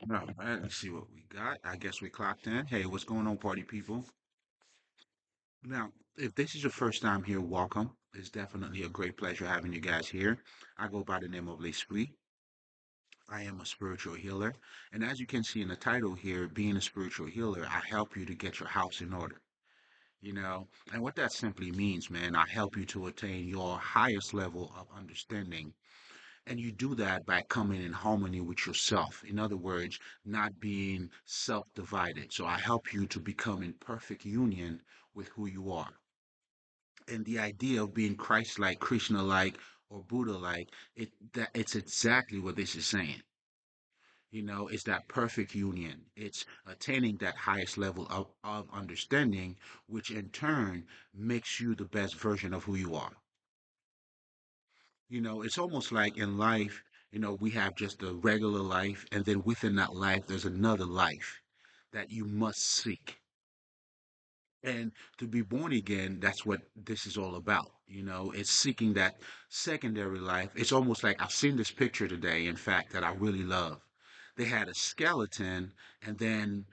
All right, let's see what we got. I guess we clocked in. Hey, what's going on, party people? Now, if this is your first time here, welcome. It's definitely a great pleasure having you guys here. I go by the name of Lespri. I am a spiritual healer. And as you can see in the title here, being a spiritual healer, I help you to get your house in order. And what that simply means, man, I help you to attain your highest level of understanding. And you do that by coming in harmony with yourself. In other words, not being self divided. So I help you to become in perfect union with who you are. And the idea of being Christ like, Krishna like, or Buddha like, it's exactly what this is saying. It's that perfect union. It's attaining that highest level of understanding, which in turn makes you the best version of who you are. It's almost like in life, we have just a regular life, and then within that life, there's another life that you must seek. And to be born again, that's what this is all about. It's seeking that secondary life. It's almost like I've seen this picture today, in fact, that I really love. They had a skeleton, and then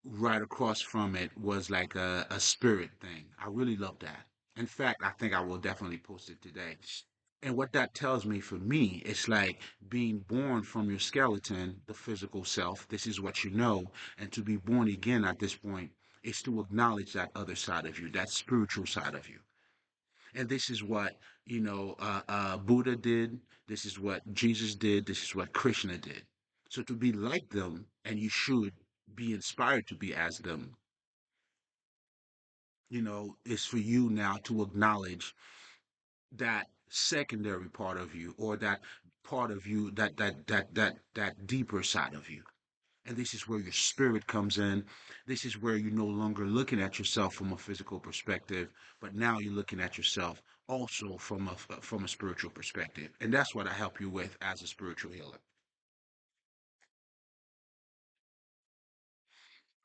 right across from it was like a spirit thing. I really love that. In fact, I think I will definitely post it today. And what that tells me for me, it's like being born from your skeleton, the physical self. This is what you know. And to be born again at this point is to acknowledge that other side of you, that spiritual side of you. And this is what, Buddha did. This is what Jesus did. This is what Krishna did. So to be like them, and you should be inspired to be as them, is for you now to acknowledge that secondary part of you, or that part of you, that deeper side of you. And this is where your spirit comes in. This is where you're no longer looking at yourself from a physical perspective, but now you're looking at yourself also from a spiritual perspective. And that's what I help you with as a spiritual healer.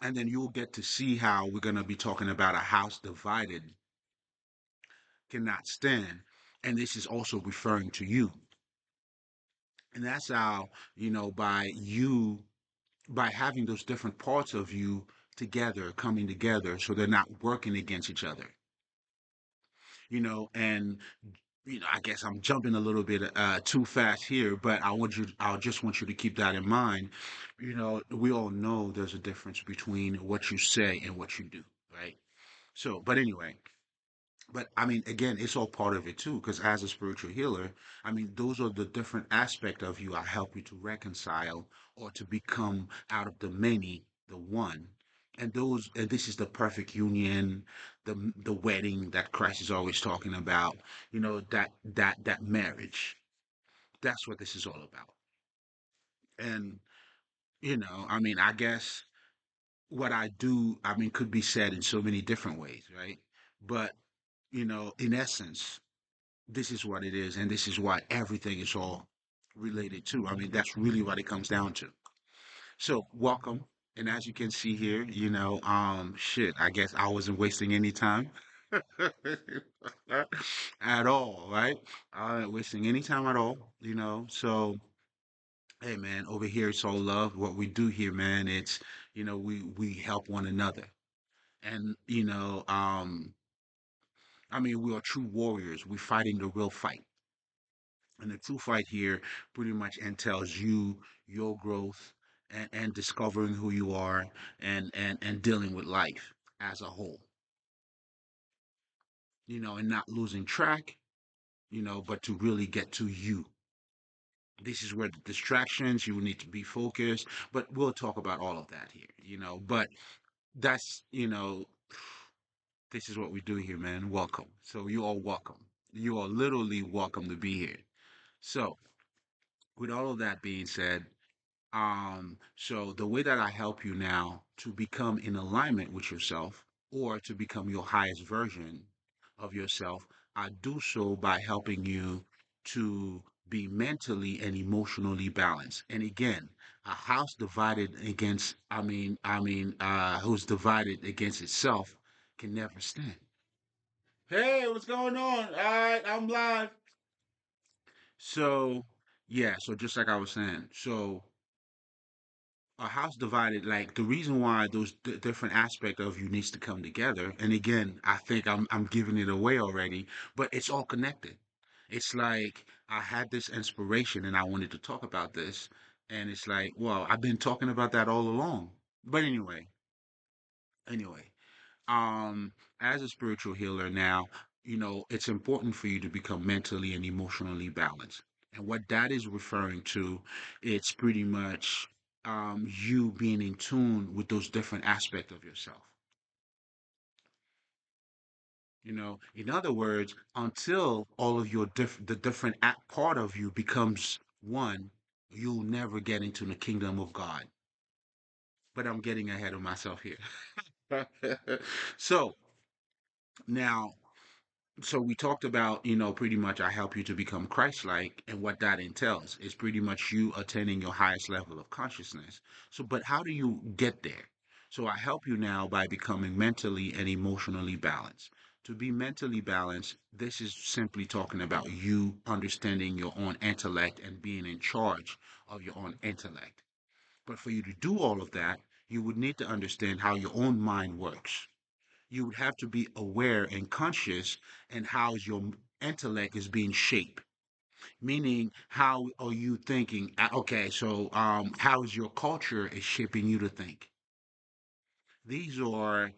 And then you'll get to see how we're going to be talking about a house divided cannot stand. And this is also referring to you. And that's how, by having those different parts of you together, coming together, so they're not working against each other. And I guess I'm jumping a little bit too fast here, but I just want you to keep that in mind. We all know there's a difference between what you say and what you do, right? So, but anyway, but I mean, again, it's all part of it too, because as a spiritual healer, I mean, those are the different aspect of you I help you to reconcile, or to become out of the many, the one. And this is the perfect union, the wedding that Christ is always talking about, that marriage. That's what this is all about. And, I mean, I guess what I do, I mean, could be said in so many different ways, right? But, in essence, this is what it is, and this is what everything is all related to. I mean, that's really what it comes down to. So, welcome. And as you can see here, shit, I guess I wasn't wasting any time at all, right? I wasn't wasting any time at all, So, hey, man, over here it's all love. What we do here, man, it's, we help one another. And, I mean, we are true warriors. We're fighting the real fight. And the true fight here pretty much entails you, your growth, and discovering who you are, and dealing with life as a whole, and not losing track, but to really get to you. This is where the distractions, you will need to be focused, but we'll talk about all of that here, but that's, this is what we do here, man. Welcome. So you are welcome. You are literally welcome to be here. So, with all of that being said, so the way that I help you now to become in alignment with yourself, or to become your highest version of yourself, I do so by helping you to be mentally and emotionally balanced. And again, a house divided against, who's divided against itself can never stand. Hey, what's going on? All right, I'm live. So, yeah, so just like I was saying, so a house divided, like the reason why those different aspect of you needs to come together, and again I think I'm giving it away already, but it's all connected. It's like I had this inspiration and I wanted to talk about this, and it's like, well, I've been talking about that all along. But anyway, um as a spiritual healer now, it's important for you to become mentally and emotionally balanced. And what that is referring to, it's pretty much you being in tune with those different aspects of yourself. In other words, until all of the different part of you becomes one, you'll never get into the kingdom of God. But I'm getting ahead of myself here. So now, so we talked about, pretty much I help you to become Christ-like, and what that entails is pretty much you attaining your highest level of consciousness. So, but how do you get there? So I help you now by becoming mentally and emotionally balanced. To be mentally balanced, this is simply talking about you understanding your own intellect and being in charge of your own intellect. But for you to do all of that, you would need to understand how your own mind works. You would have to be aware and conscious and how your intellect is being shaped. Meaning, how are you thinking? Okay, so how is your culture is shaping you to think? These are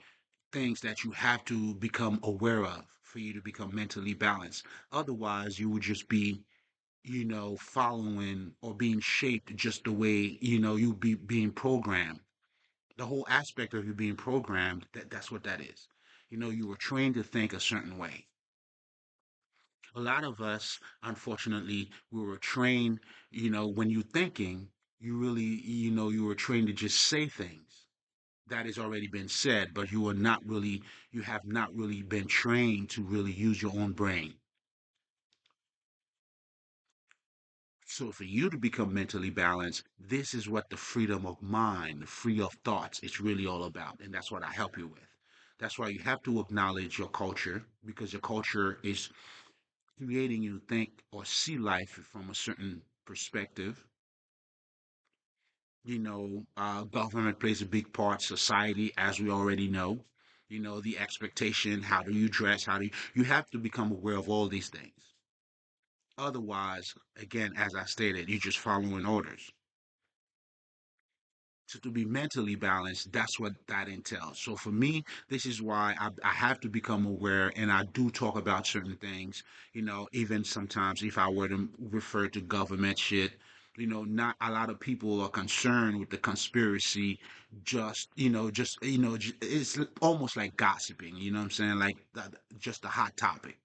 things that you have to become aware of for you to become mentally balanced. Otherwise, you would just be, following or being shaped just the way, you be being programmed. The whole aspect of you being programmed, that's what that is. You were trained to think a certain way. A lot of us, unfortunately, we were trained, when you're thinking, you really, you were trained to just say things that has already been said, but you have not really been trained to really use your own brain. So for you to become mentally balanced, this is what the freedom of mind, the free of thoughts, is really all about. And that's what I help you with. That's why you have to acknowledge your culture, because your culture is creating you to think or see life from a certain perspective. Government plays a big part, society, as we already know. The expectation, how do you dress, you have to become aware of all these things. Otherwise, again, as I stated, you're just following orders. So to be mentally balanced, that's what that entails. So for me, this is why I have to become aware, and I do talk about certain things. Even sometimes if I were to refer to government shit, not a lot of people are concerned with the conspiracy. It's almost like gossiping. You know what I'm saying? Like just a hot topic.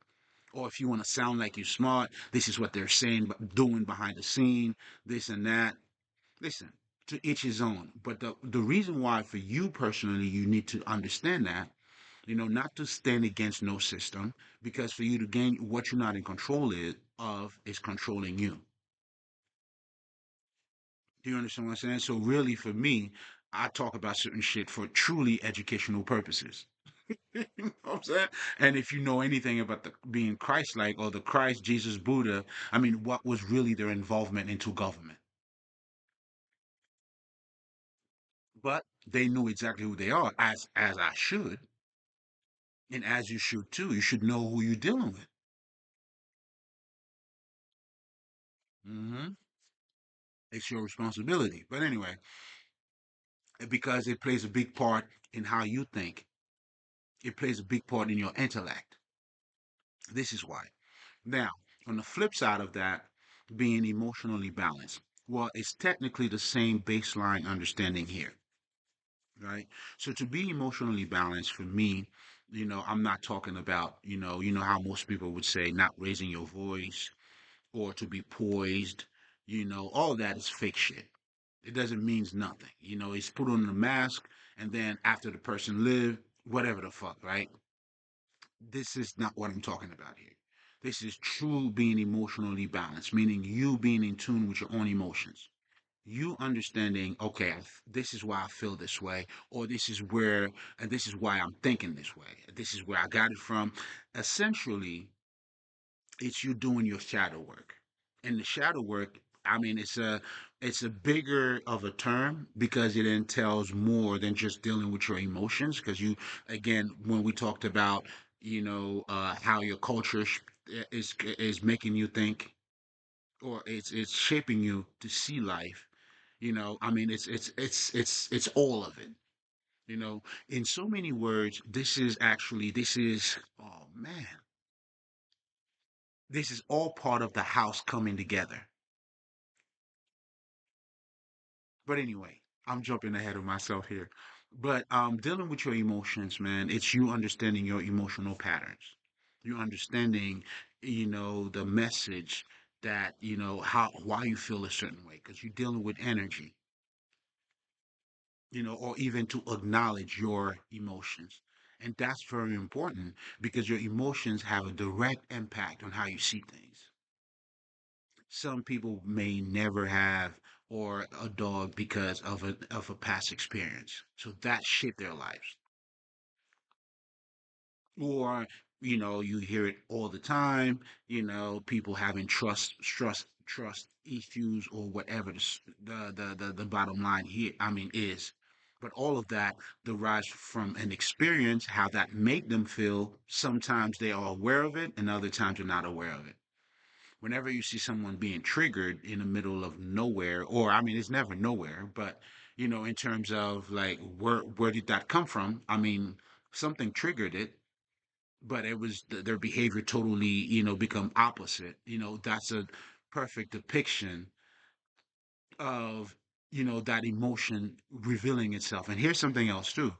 Or if you want to sound like you're smart, this is what they're saying, but doing behind the scene, this and that. Listen, to each his own. But the reason why for you personally you need to understand that, not to stand against no system, because for you to gain what you're not in control of is controlling you. Do you understand what I'm saying? So really for me, I talk about certain shit for truly educational purposes. You know what I'm saying? And if you know anything about the being Christ-like or the Christ, Jesus, Buddha, I mean, what was really their involvement into government? But they knew exactly who they are, as I should. And as you should too, you should know who you're dealing with. It's your responsibility. But anyway, because it plays a big part in how you think, it plays a big part in your intellect. This is why. Now, on the flip side of that, being emotionally balanced, well, it's technically the same baseline understanding here, right? So to be emotionally balanced for me, I'm not talking about, how most people would say not raising your voice or to be poised. All that is fake shit. It doesn't means nothing. It's put on the mask, and then after the person live, whatever the fuck, right? This is not what I'm talking about here. This is true being emotionally balanced, meaning you being in tune with your own emotions. You understanding, okay, this is why I feel this way, or this is where, and this is why I'm thinking this way. This is where I got it from. Essentially, it's you doing your shadow work. And the shadow work I mean, it's a bigger of a term because it entails more than just dealing with your emotions. Because you, again, when we talked about, how your culture is making you think, or it's shaping you to see life. I mean, it's all of it. In so many words, this is, oh man, this is all part of the house coming together. But anyway, I'm jumping ahead of myself here. But dealing with your emotions, man, it's you understanding your emotional patterns. You understanding, the message that, how why you feel a certain way, because you're dealing with energy, or even to acknowledge your emotions. And that's very important because your emotions have a direct impact on how you see things. Some people may never have or a dog because of a past experience. So that shaped their lives. Or, you hear it all the time, people having trust issues or whatever the bottom line here, I mean, is. But all of that derives from an experience, how that made them feel. Sometimes they are aware of it, and other times they're not aware of it. Whenever you see someone being triggered in the middle of nowhere, or I mean, it's never nowhere, but in terms of like where did that come from? I mean, something triggered it, but it was their behavior totally, become opposite. That's a perfect depiction of that emotion revealing itself. And here's something else too.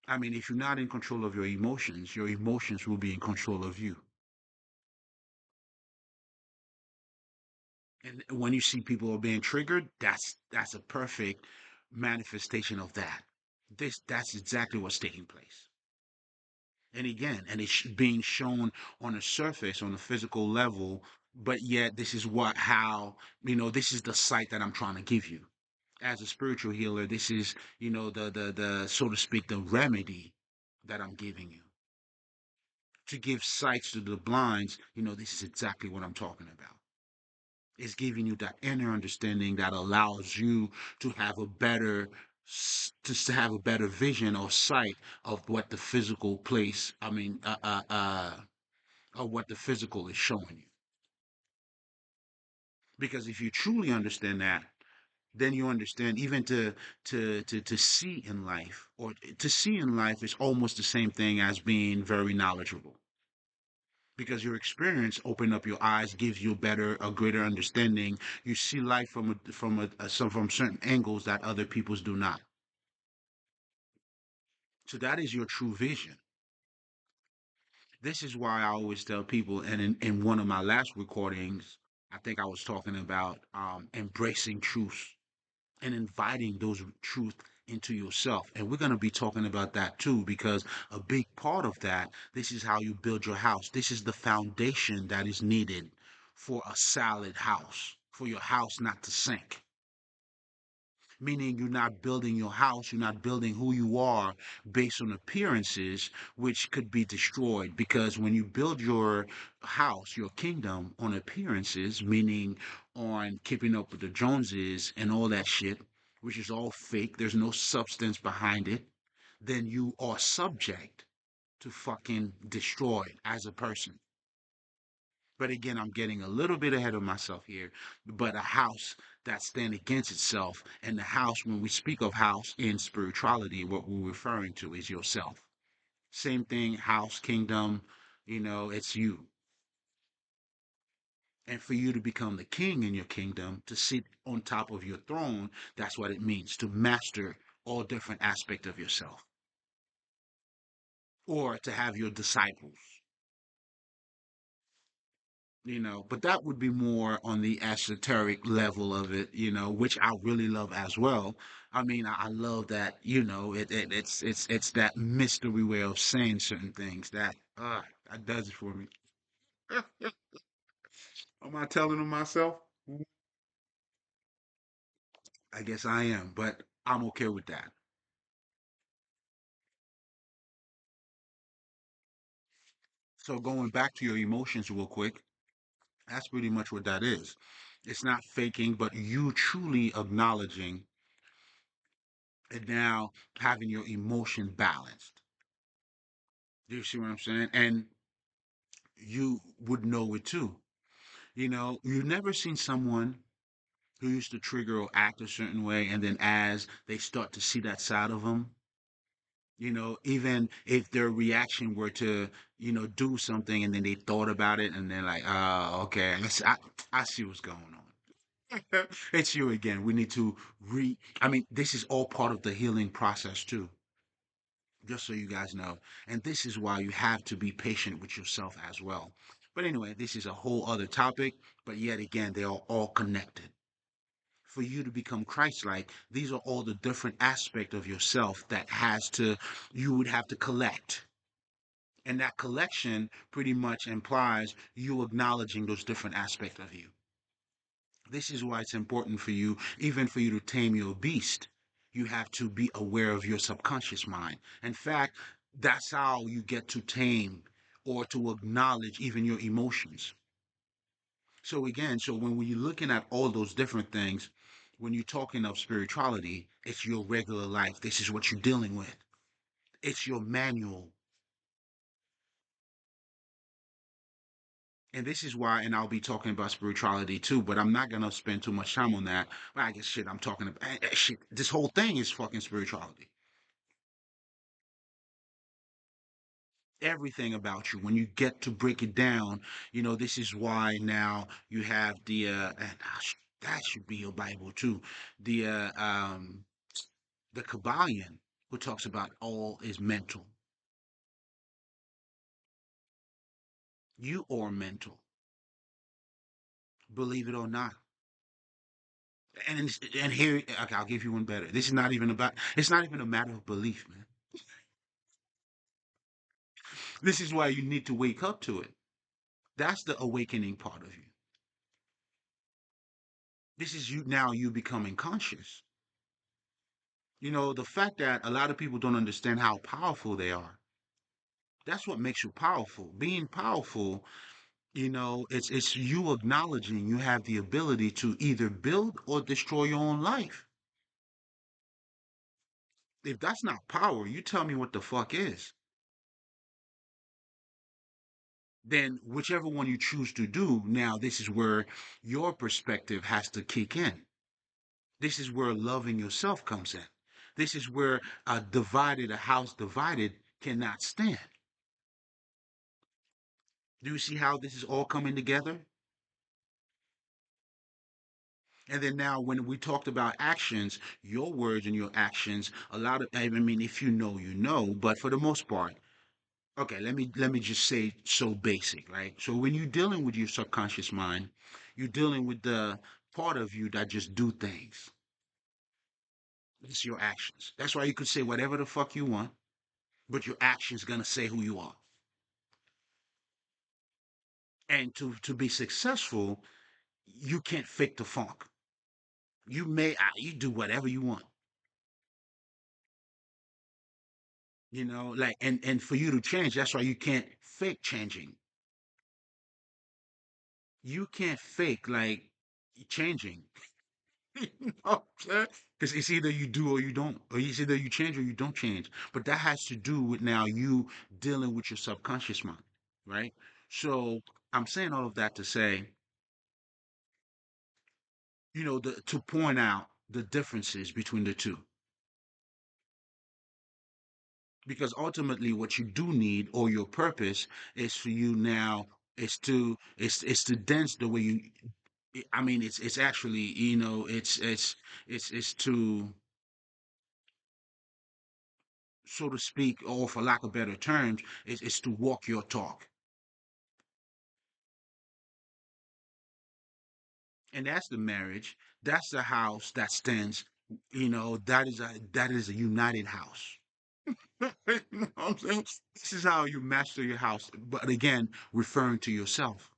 I mean, if you're not in control of your emotions will be in control of you. And when you see people are being triggered, that's a perfect manifestation of that. That's exactly what's taking place. And again, and it's being shown on a surface, on a physical level, but yet this is this is the sight that I'm trying to give you. As a spiritual healer, this is, the so to speak, the remedy that I'm giving you. To give sights to the blinds, this is exactly what I'm talking about. It's giving you that inner understanding that allows you to have a better to have a better vision or sight of what the physical place, I mean, of what the physical is showing you. Because if you truly understand that, then you understand even to see in life, or to see in life is almost the same thing as being very knowledgeable. Because your experience open up your eyes, gives you a greater understanding. You see life from certain angles that other people's do not. So that is your true vision. This is why I always tell people, and in one of my last recordings, I think I was talking about embracing truth and inviting those truth into yourself. And we're going to be talking about that too, because a big part of that, this is how you build your house. This is the foundation that is needed for a solid house, for your house not to sink. Meaning you're not building your house, you're not building who you are based on appearances, which could be destroyed. Because when you build your house, your kingdom on appearances, meaning on keeping up with the Joneses and all that shit, which is all fake, there's no substance behind it, then you are subject to fucking destroyed as a person. But again, I'm getting a little bit ahead of myself here. But a house that stands against itself, and the house, when we speak of house in spirituality, what we're referring to is yourself. Same thing, house, kingdom, it's you. And for you to become the king in your kingdom, to sit on top of your throne, that's what it means to master all different aspects of yourself, or to have your disciples. But that would be more on the esoteric level of it, which I really love as well. I mean, I love that, it's that mystery way of saying certain things that does it for me. Am I telling them myself? I guess I am, but I'm okay with that. So going back to your emotions real quick, that's pretty much what that is. It's not faking, but you truly acknowledging and now having your emotion balanced. Do you see what I'm saying? And you would know it too. You've never seen someone who used to trigger or act a certain way, and then as they start to see that side of them, even if their reaction were to, do something and then they thought about it and they're like, okay, I see what's going on. It's you again. We need to I mean, this is all part of the healing process too, just so you guys know. And this is why you have to be patient with yourself as well. But anyway, this is a whole other topic, but yet again, they are all connected. For you to become Christ-like, these are all the different aspects of yourself that you would have to collect. And that collection pretty much implies you acknowledging those different aspects of you. This is why it's important for you, even for you to tame your beast. You have to be aware of your subconscious mind. In fact, that's how you get to tame or to acknowledge even your emotions. So again, so when we're looking at all those different things, when you're talking of spirituality, it's your regular life. This is what you're dealing with. It's your manual. And this is why, and I'll be talking about spirituality too, but I'm not gonna spend too much time on that. But I guess shit, I'm talking about shit. This whole thing is fucking spirituality. Everything about you. When you get to break it down, this is why now you have and that should be your Bible too. The the Kabbalion, who talks about all is mental. You are mental, believe it or not. And here, okay, I'll give you one better. This is not even about. It's not even a matter of belief, man. This is why you need to wake up to it. That's the awakening part of you. This is you becoming conscious. The fact that a lot of people don't understand how powerful they are. That's what makes you powerful. Being powerful, it's you acknowledging you have the ability to either build or destroy your own life. If that's not power, you tell me what the fuck is. Then whichever one you choose to do, now this is where your perspective has to kick in. This is where loving yourself comes in. This is where a house divided cannot stand. Do you see how this is all coming together? And then now, when we talked about actions, your words and your actions, I mean, if you know, you know, but for the most part, okay, let me just say so basic, right? So when you're dealing with your subconscious mind, you're dealing with the part of you that just do things. It's your actions. That's why you could say whatever the fuck you want, but your actions gonna say who you are. And to be successful, you can't fake the funk. You do whatever you want. Like, and for you to change, that's why you can't fake changing. You can't fake like changing. You know because it's either you do or you don't, or it's either you change or you don't change. But that has to do with now you dealing with your subconscious mind, right? So I'm saying all of that to say, to point out the differences between the two. Because ultimately what you do need, or your purpose, is for you now is to dance the way you I mean, it's actually, it's to, so to speak, or for lack of better terms, it's to walk your talk. And that's the marriage. That's the house that stands. That is a united house. You know what I'm saying? This is how you master your house. But again, referring to yourself.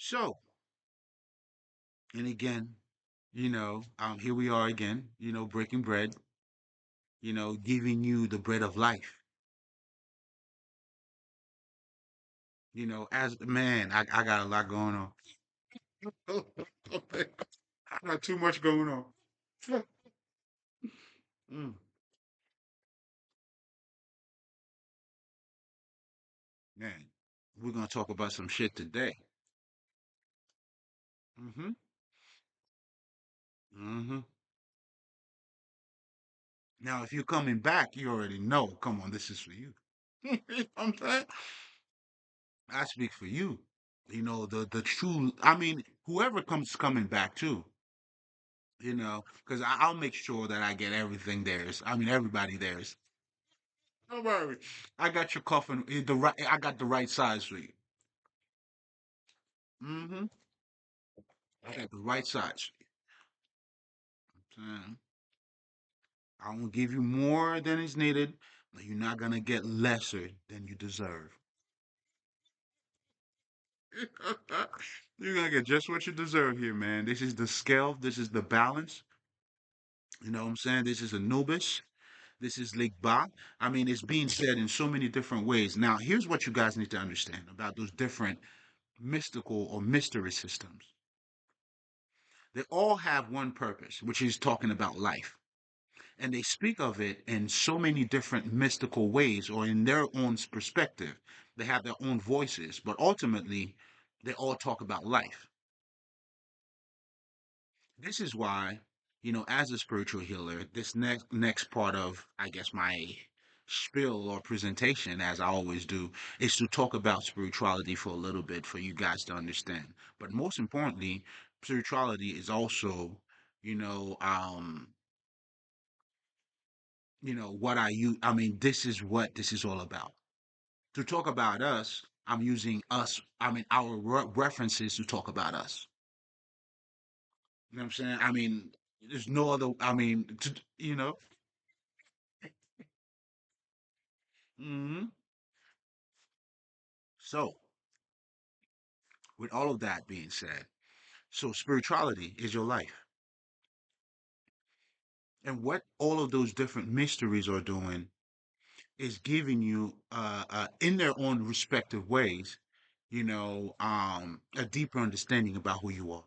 So, and again, here we are again, breaking bread, giving you the bread of life. As man, I got a lot going on. I got too much going on. Mm, man, we're gonna talk about some shit today. Mm-hmm. Mm-hmm. Now, if you're coming back, you already know. Come on, this is for you. You know what I'm saying? I speak for you. The true. I mean, whoever comes coming back too. Because I'll make sure that I get everything theirs. I mean, everybody theirs. Don't worry. I got your coffin. The right. I got the right size for you. Mm-hmm. I got the right size. Mm, I won't give you more than is needed. But you're not gonna get lesser than you deserve. You're gonna get just what you deserve here, man. This is the scale. This is the balance. You know what I'm saying? This is Anubis. This is Lake Ba. I mean, it's being said in so many different ways. Now, here's what you guys need to understand about those different mystical or mystery systems. They all have one purpose, which is talking about life. And they speak of it in so many different mystical ways or in their own perspective. They have their own voices, but ultimately, they all talk about life. This is why, as a spiritual healer, this next part of, I guess, my spiel or presentation, as I always do, is to talk about spirituality for a little bit for you guys to understand. But most importantly, spirituality is also, you know, um, what I mean, this is what this is all about. To talk about us, I'm using us, I mean, our references to talk about us. You know what I'm saying? I mean, there's no other, I mean, hmm So, with all of that being said, so spirituality is your life. And what all of those different mysteries are doing is giving you, in their own respective ways, a deeper understanding about who you are.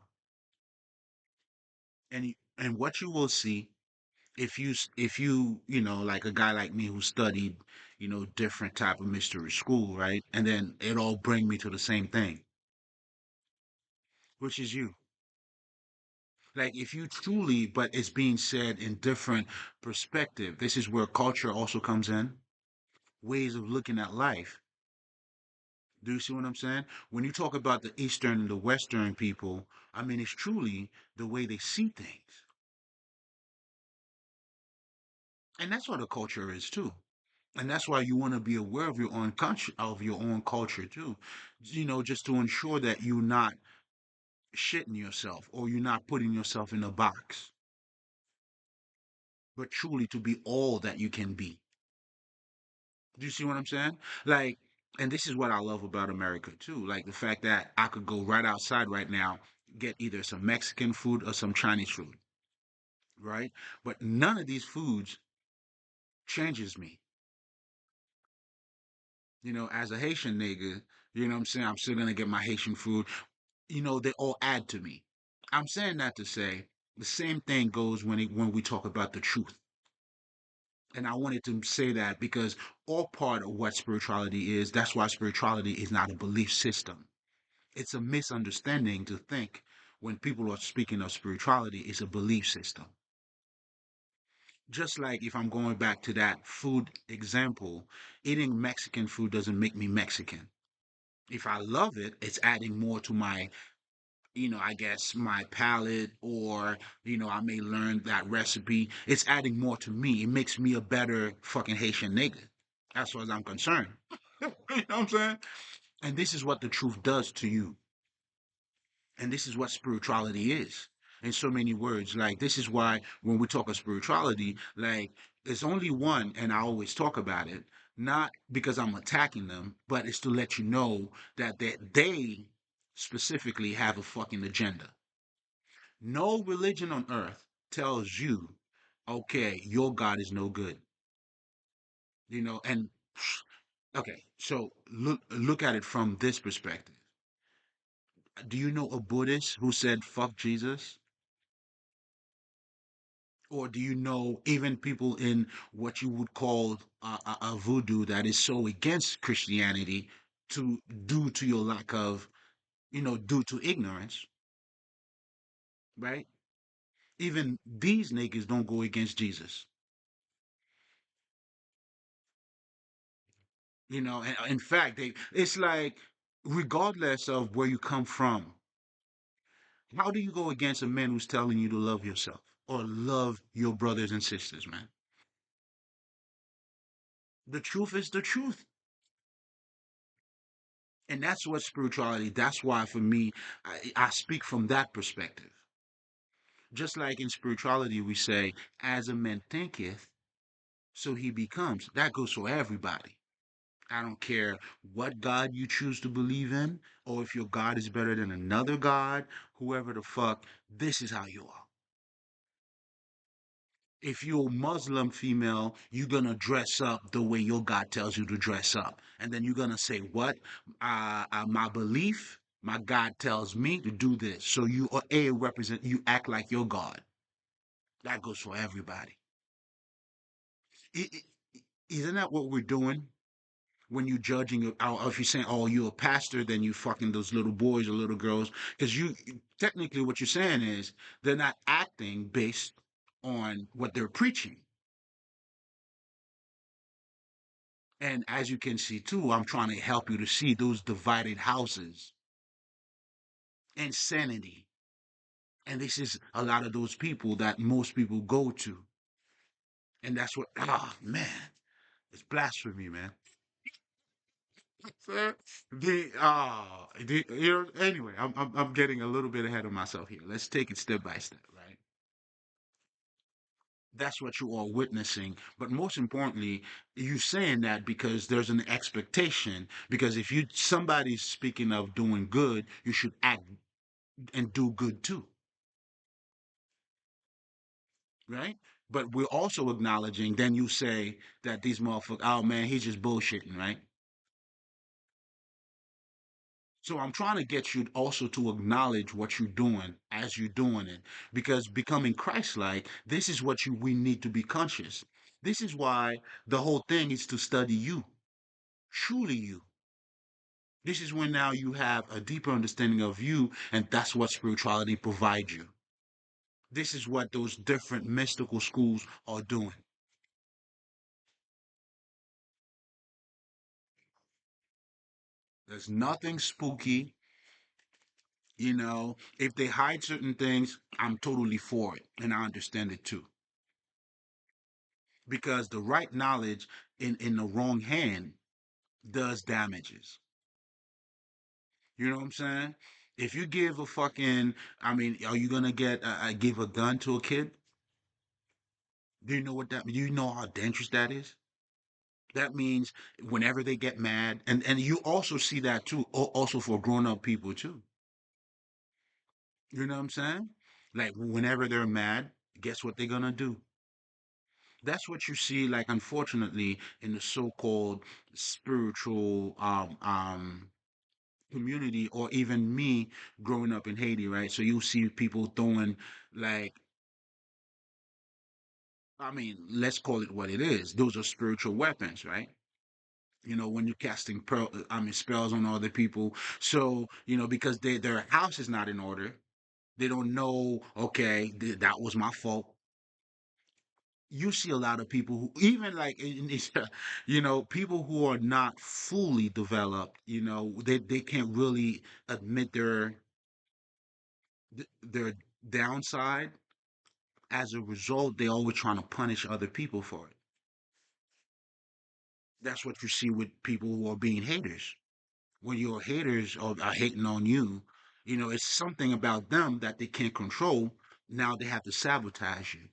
And what you will see if you like a guy like me who studied, different type of mystery school, right? And then it all bring me to the same thing, which is you. Like if you truly, but it's being said in different perspective. This is where culture also comes in, ways of looking at life. Do you see what I'm saying? When you talk about the Eastern and the Western people, I mean, it's truly the way they see things. And that's what a culture is too. And that's why you want to be aware of your own culture too. Just to ensure that you're not shitting yourself or you're not putting yourself in a box, but truly to be all that you can be. Do you see what I'm saying? Like, and this is what I love about America too. Like the fact that I could go right outside right now, get either some Mexican food or some Chinese food, right? But none of these foods changes me. As a Haitian nigga, you know what I'm saying? I'm still gonna get my Haitian food. They all add to me. I'm saying that to say the same thing goes when we talk about the truth. And I wanted to say that because all part of what spirituality is, that's why spirituality is not a belief system. It's a misunderstanding to think when people are speaking of spirituality, it's a belief system. Just like if I'm going back to that food example, eating Mexican food doesn't make me Mexican. If I love it, it's adding more to my, I guess my palate, or, I may learn that recipe. It's adding more to me. It makes me a better fucking Haitian nigga. As far as I'm concerned. You know what I'm saying? And this is what the truth does to you. And this is what spirituality is in so many words. Like, this is why when we talk of spirituality, like, there's only one, and I always talk about it, not because I'm attacking them, but it's to let you know that they specifically have a fucking agenda. No religion on earth tells you, okay, your God is no good. And Okay, so look at it from this perspective. Do you know a Buddhist who said fuck Jesus? Or do you know even people in what you would call a voodoo that is so against Christianity to due to your lack of, due to ignorance, right? Even these niggas don't go against Jesus, and in fact, it's like, regardless of where you come from, how do you go against a man who's telling you to love yourself or love your brothers and sisters, man? The truth is the truth. And that's what spirituality, that's why for me, I speak from that perspective. Just like in spirituality, we say, as a man thinketh, so he becomes. That goes for everybody. I don't care what God you choose to believe in, or if your God is better than another God, whoever the fuck, this is how you are. If you're a Muslim female, you're gonna dress up the way your God tells you to dress up. And then you're gonna say, what? My belief, my God tells me to do this. So you are you act like your God. That goes for everybody. I- isn't that what we're doing when you judging, or if you're saying, oh, you're a pastor, then you fucking those little boys or little girls? Because technically what you're saying is they're not acting based on what they're preaching. And as you can see too, I'm trying to help you to see those divided houses, insanity. And this is a lot of those people that most people go to. And that's what, man, it's blasphemy, man. Anyway, I'm getting a little bit ahead of myself here. Let's take it step by step, right? That's what you are witnessing. But most importantly, you saying that because there's an expectation. Because if somebody's speaking of doing good, you should act and do good too, right? But we're also acknowledging, then you say that these motherfuckers, oh man, he's just bullshitting, right? So I'm trying to get you also to acknowledge what you're doing as you're doing it, because becoming Christ-like, this is what we need to be conscious. This is why the whole thing is to study you, truly you. This is when now you have a deeper understanding of you, and that's what spirituality provides you. This is what those different mystical schools are doing. There's nothing spooky. If they hide certain things, I'm totally for it, and I understand it too. Because the right knowledge in the wrong hand does damages. You know what I'm saying? If you give a fucking, I mean, are you gonna give a gun to a kid? Do you know what that? Do you know how dangerous that is? That means whenever they get mad, and you also see that too, also for grown up people too. You know what I'm saying? Like whenever they're mad, guess what they're gonna do? That's what you see, like, unfortunately, in the so-called spiritual community, or even me growing up in Haiti, right? So you see people throwing, like, I mean, let's call it what it is. Those are spiritual weapons, right? When you're casting spells on other people. So, because their house is not in order, they don't know, okay, that was my fault. You see a lot of people who, even like people who are not fully developed, they can't really admit their downside. As a result, they always trying to punish other people for it. That's what you see with people who are being haters. When your haters are hating on you, it's something about them that they can't control. Now they have to sabotage you.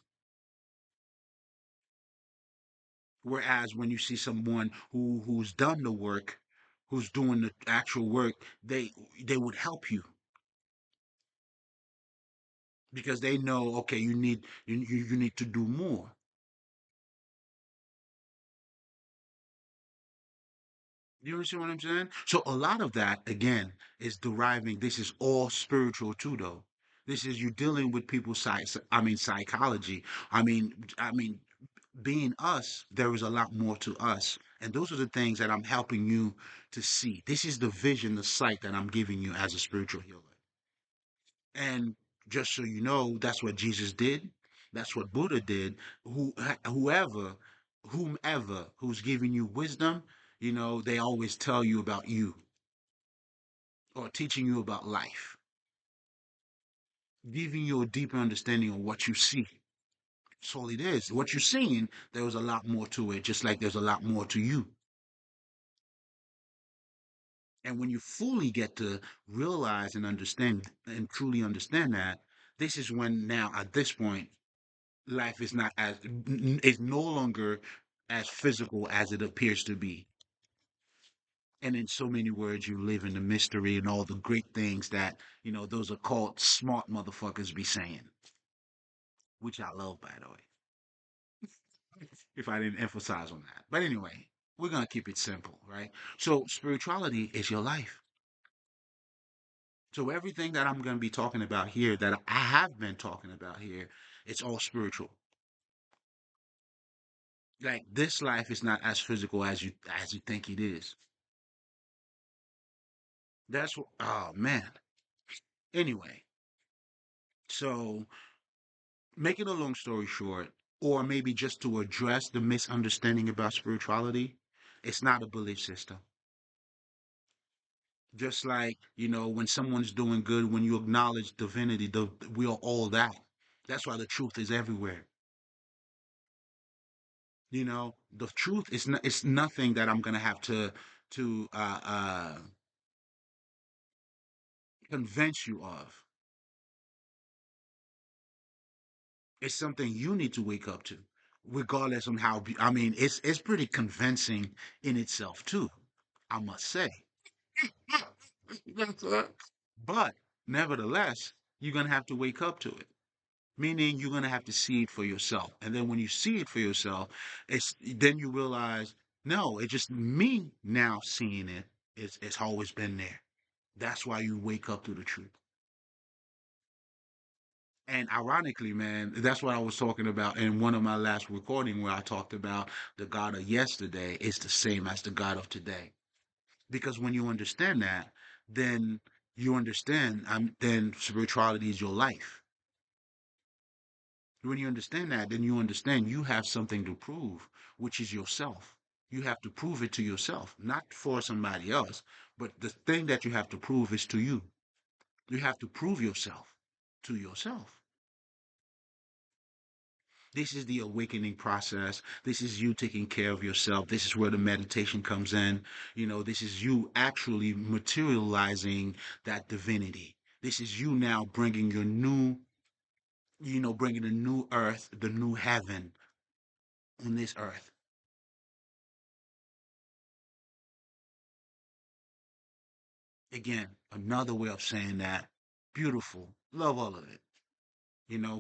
Whereas when you see someone who's done the work, who's doing the actual work, they would help you, because they know, okay, you need to do more. You understand what I'm saying? So a lot of that again is deriving. This is all spiritual too, though. This is you dealing with people's psychology. I mean, being us, there is a lot more to us, and those are the things that I'm helping you to see. This is the vision, the sight that I'm giving you as a spiritual healer. And just so you know, that's what Jesus did. That's what Buddha did. Whoever, whomever who's giving you wisdom, they always tell you about you or teaching you about life, giving you a deeper understanding of what you see. That's all it is. What you're seeing, there was a lot more to it, just like there's a lot more to you. And when you fully get to realize and understand and truly understand that, this is when now at this point life is not as it's no longer as physical as it appears to be. And in so many words, you live in the mystery and all the great things that, those are called smart motherfuckers be saying, which I love, by the way, if I didn't emphasize on that. But anyway, we're going to keep it simple, right? So, spirituality is your life. So, everything that I'm going to be talking about here, that I have been talking about here, it's all spiritual. Like, this life is not as physical as you think it is. That's what, oh man. Anyway, so making a long story short, or maybe just to address the misunderstanding about spirituality, it's not a belief system. Just like, when someone's doing good, when you acknowledge divinity, we are all that. That's why the truth is everywhere. The truth is not, it's nothing that I'm gonna have to convince you of. It's something you need to wake up to, regardless on how. I mean, it's pretty convincing in itself too, I must say. That's it. But nevertheless, you're gonna have to wake up to it. Meaning you're gonna have to see it for yourself, and then when you see it for yourself, it's then you realize, no, it's just me now seeing it. It's always been there. That's why you wake up to the truth. And ironically, man, that's what I was talking about in one of my last recording where I talked about the God of yesterday is the same as the God of today. Because when you understand that, then you understand then spirituality is your life. When you understand that, then you understand you have something to prove, which is yourself. You have to prove it to yourself, not for somebody else, but the thing that you have to prove is to you. You have to prove yourself to yourself. This is the awakening process. This is you taking care of yourself. This is where the meditation comes in. This is you actually materializing that divinity. This is you now bringing your new, bringing the new earth, the new heaven on this earth. Again, another way of saying that. Beautiful. Love all of it.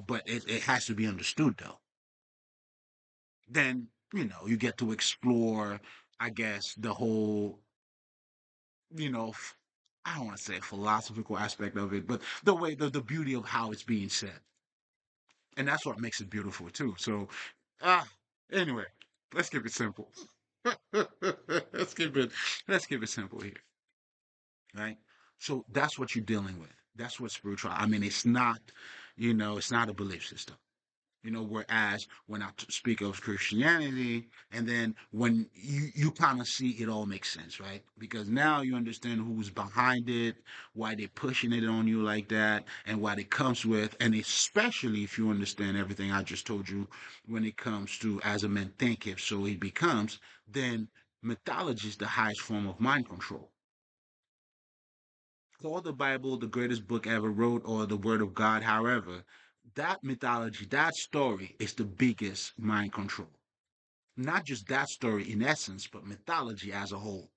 But it has to be understood though. Then, you get to explore, I guess, the whole you know, f- I don't want to say philosophical aspect of it, but the way the beauty of how it's being said, and that's what makes it beautiful too. So, ah, anyway, let's keep it simple. let's keep it let's keep it simple here, right? So that's what you're dealing with. That's what spiritual. I mean, it's not a belief system. Whereas when I speak of Christianity, and then when you kind of see it all makes sense, right? Because now you understand who's behind it, why they're pushing it on you like that, and what it comes with, and especially if you understand everything I just told you when it comes to as a man thinketh, so he becomes, then mythology is the highest form of mind control. Call the Bible the greatest book ever wrote or the Word of God, however, that mythology, that story is the biggest mind control. Not just that story in essence, but mythology as a whole.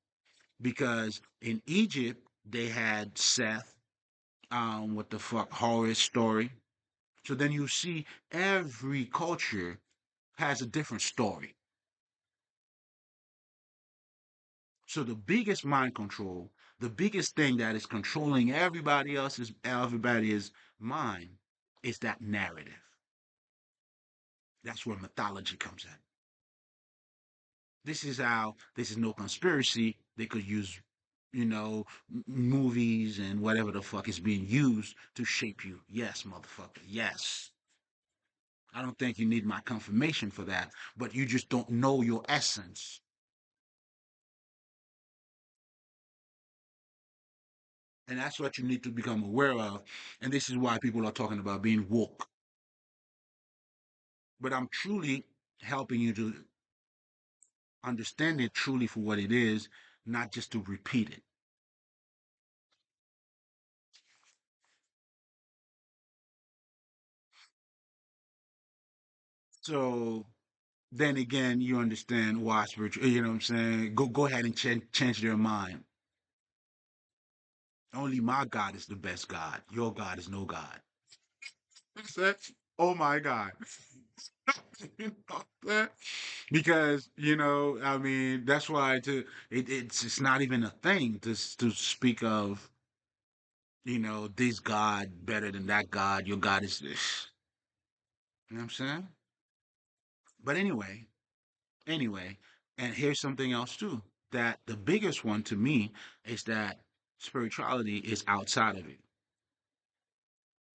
Because in Egypt, they had Seth, what the fuck, Horus story. So then you see every culture has a different story. So the biggest mind control, the biggest thing that is controlling everybody's mind is that narrative. That's where mythology comes in. This is no conspiracy. They could use, movies and whatever the fuck is being used to shape you. Yes, motherfucker. Yes. I don't think you need my confirmation for that, but you just don't know your essence. And that's what you need to become aware of. And this is why people are talking about being woke. But I'm truly helping you to understand it truly for what it is, not just to repeat it. So then again, you understand why spiritual, you know what I'm saying? Go ahead and change their mind. Only my God is the best God. Your God is no God. Oh my God. You know that? Because, I mean, that's why it's not even a thing to speak of, this God better than that God. Your God is this. You know what I'm saying? But anyway, and here's something else too. That the biggest one to me is that spirituality is outside of it.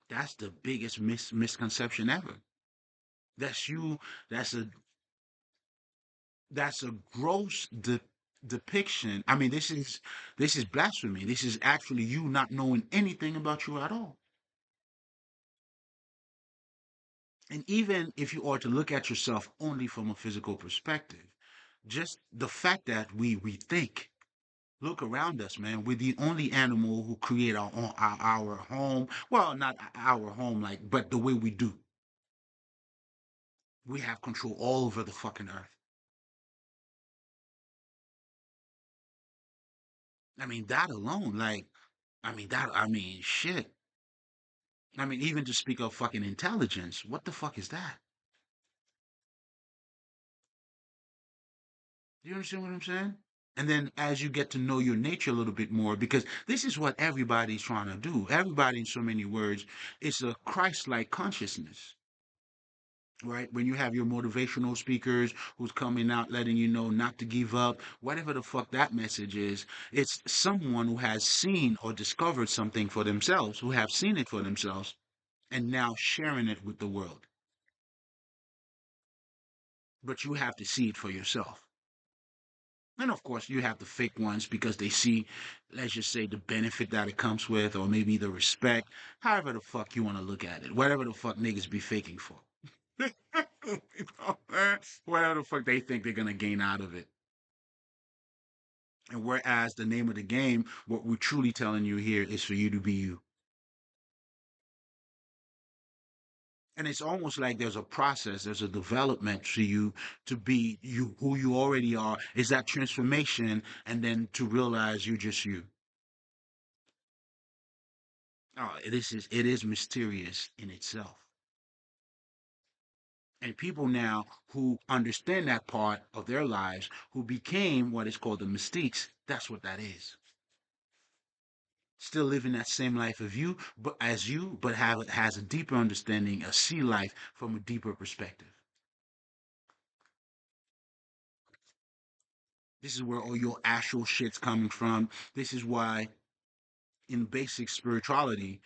That's the biggest misconception ever. That's you. That's a that's a gross depiction. I mean, this is blasphemy. This is actually you not knowing anything about you at all. And even if you are to look at yourself only from a physical perspective, just the fact that we think. Look around us, man. We're the only animal who create our own our home. Well, not our home, like, but the way we do. We have control all over the fucking earth. I mean, that alone, like, I mean, shit. I mean, even to speak of fucking intelligence, what the fuck is that? You understand what I'm saying? And then as you get to know your nature a little bit more, because this is what everybody's trying to do. Everybody, in so many words, it's a Christ-like consciousness. Right? When you have your motivational speakers who's coming out letting you know not to give up, whatever the fuck that message is, it's someone who has seen or discovered something for themselves, who have seen it for themselves, and now sharing it with the world. But you have to see it for yourself. And of course, you have the fake ones because they see, let's just say, the benefit that it comes with, or maybe the respect, however the fuck you want to look at it, whatever the fuck niggas be faking for. You know, whatever the fuck they think they're gonna gain out of it. And whereas the name of the game, what we're truly telling you here is for you to be you. And it's almost like there's a process, there's a development to you to be you, who you already are. Is that transformation, and then to realize you're just you. Oh, it is mysterious in itself. And people now who understand that part of their lives, who became what is called the mystiques, that's what that is. Still living that same life of you, but as you, but has a deeper understanding, a see life from a deeper perspective. This is where all your actual shit's coming from. This is why in basic spirituality,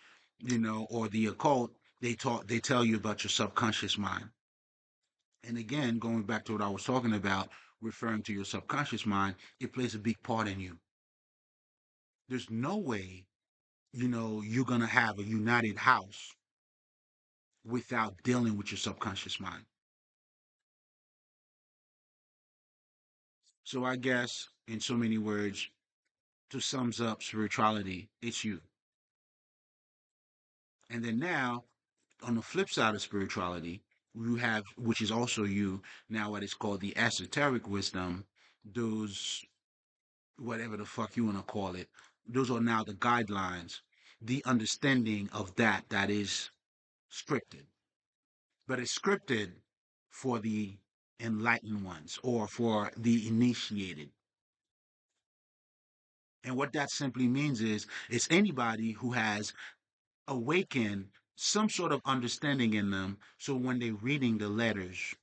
or the occult, they tell you about your subconscious mind. And again, going back to what I was talking about, referring to your subconscious mind, it plays a big part in you. There's no way, you're gonna have a united house without dealing with your subconscious mind. So I guess, in so many words, to sums up spirituality, it's you. And then now, on the flip side of spirituality, you have, which is also you, now what is called the esoteric wisdom, those, whatever the fuck you want to call it, those are now the guidelines, the understanding of that is scripted. But it's scripted for the enlightened ones or for the initiated. And what that simply means is it's anybody who has awakened some sort of understanding in them. So when they're reading the letters,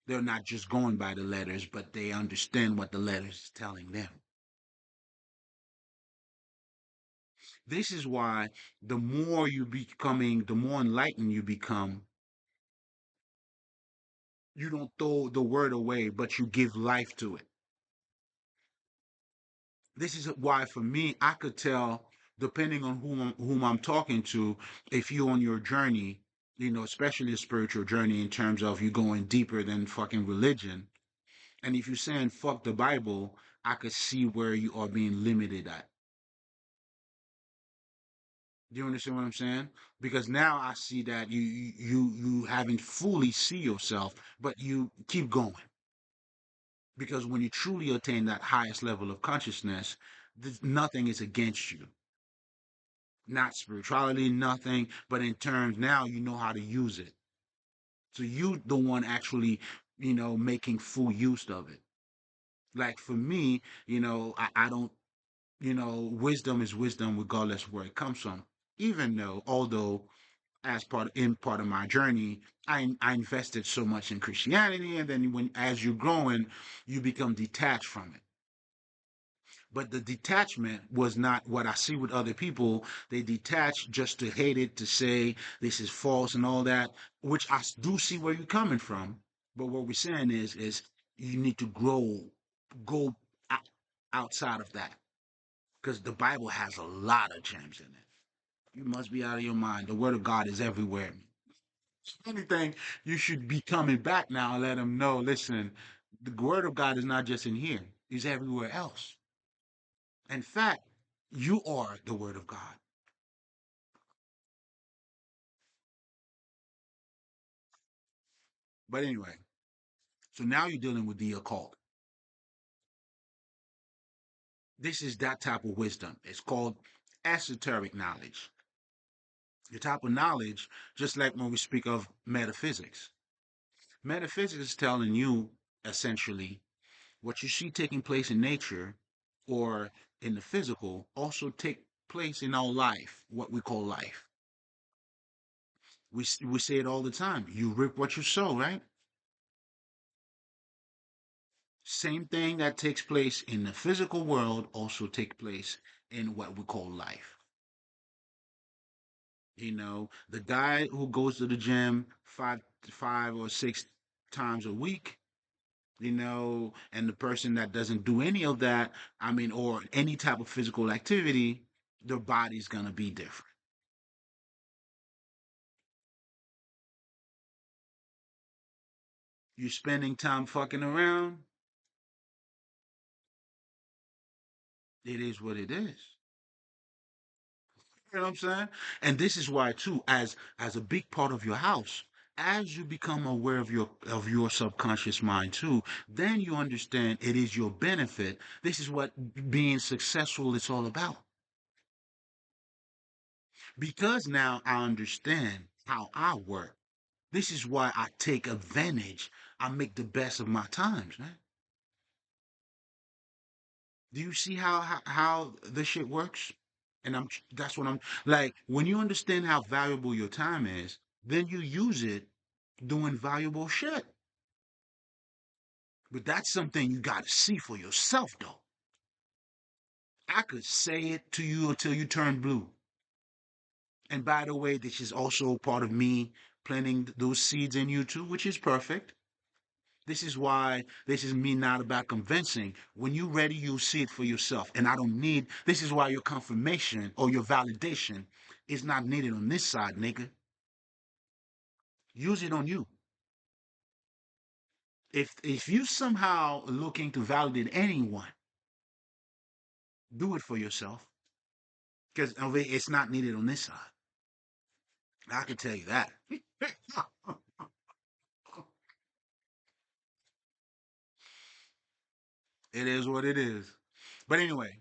they're not just going by the letters, but they understand what the letters is telling them. This is why the more enlightened you become, you don't throw the word away, but you give life to it. This is why, for me, I could tell, depending on whom I'm talking to, if you're on your journey, especially a spiritual journey in terms of you going deeper than fucking religion. And if you're saying fuck the Bible, I could see where you are being limited at. Do you understand what I'm saying? Because now I see that you haven't fully see yourself, but you keep going. Because when you truly attain that highest level of consciousness, nothing is against you. Not spirituality, nothing, but in terms now you know how to use it. So you the one actually, making full use of it. Like for me, I don't, wisdom is wisdom regardless where it comes from. Even though, although as part of my journey, I invested so much in Christianity, and then when as you're growing, you become detached from it. But the detachment was not what I see with other people. They detach just to hate it, to say this is false and all that, which do see where you're coming from. But what we're saying is you need to go outside of that, because the Bible has a lot of gems in it. You must be out of your mind. The Word of God is everywhere. If anything, you should be coming back now and let them know. Listen, the Word of God is not just in here; it's everywhere else. In fact, you are the Word of God. But anyway, so now you're dealing with the occult. This is that type of wisdom. It's called esoteric knowledge. The type of knowledge, just like when we speak of metaphysics. Metaphysics is telling you essentially what you see taking place in nature or in the physical also take place in our life, what we call life. We say it all the time. You reap what you sow, right? Same thing that takes place in the physical world also take place in what we call life. The guy who goes to the gym five or six times a week, and the person that doesn't do any of that, I mean, or any type of physical activity, their body's gonna be different. You spending time fucking around, it is what it is. You know what I'm saying? And this is why too, as a big part of your house, as you become aware of your subconscious mind too, then you understand it is your benefit. This is what being successful is all about. Because now I understand how I work. This is why I take advantage. I make the best of my times, man. Do you see how this shit works? And that's what I'm like. When you understand how valuable your time is, then you use it doing valuable shit. But that's something you got to see for yourself, though. I could say it to you until you turn blue. And by the way, this is also part of me planting those seeds in you too, which is perfect. This is why this is me not about convincing. When you're ready, you'll see it for yourself. And I don't need, this is why your confirmation or your validation is not needed on this side, nigga. Use it on you. If you somehow looking to validate anyone, do it for yourself. Because it's not needed on this side. I can tell you that. It is what it is. But anyway,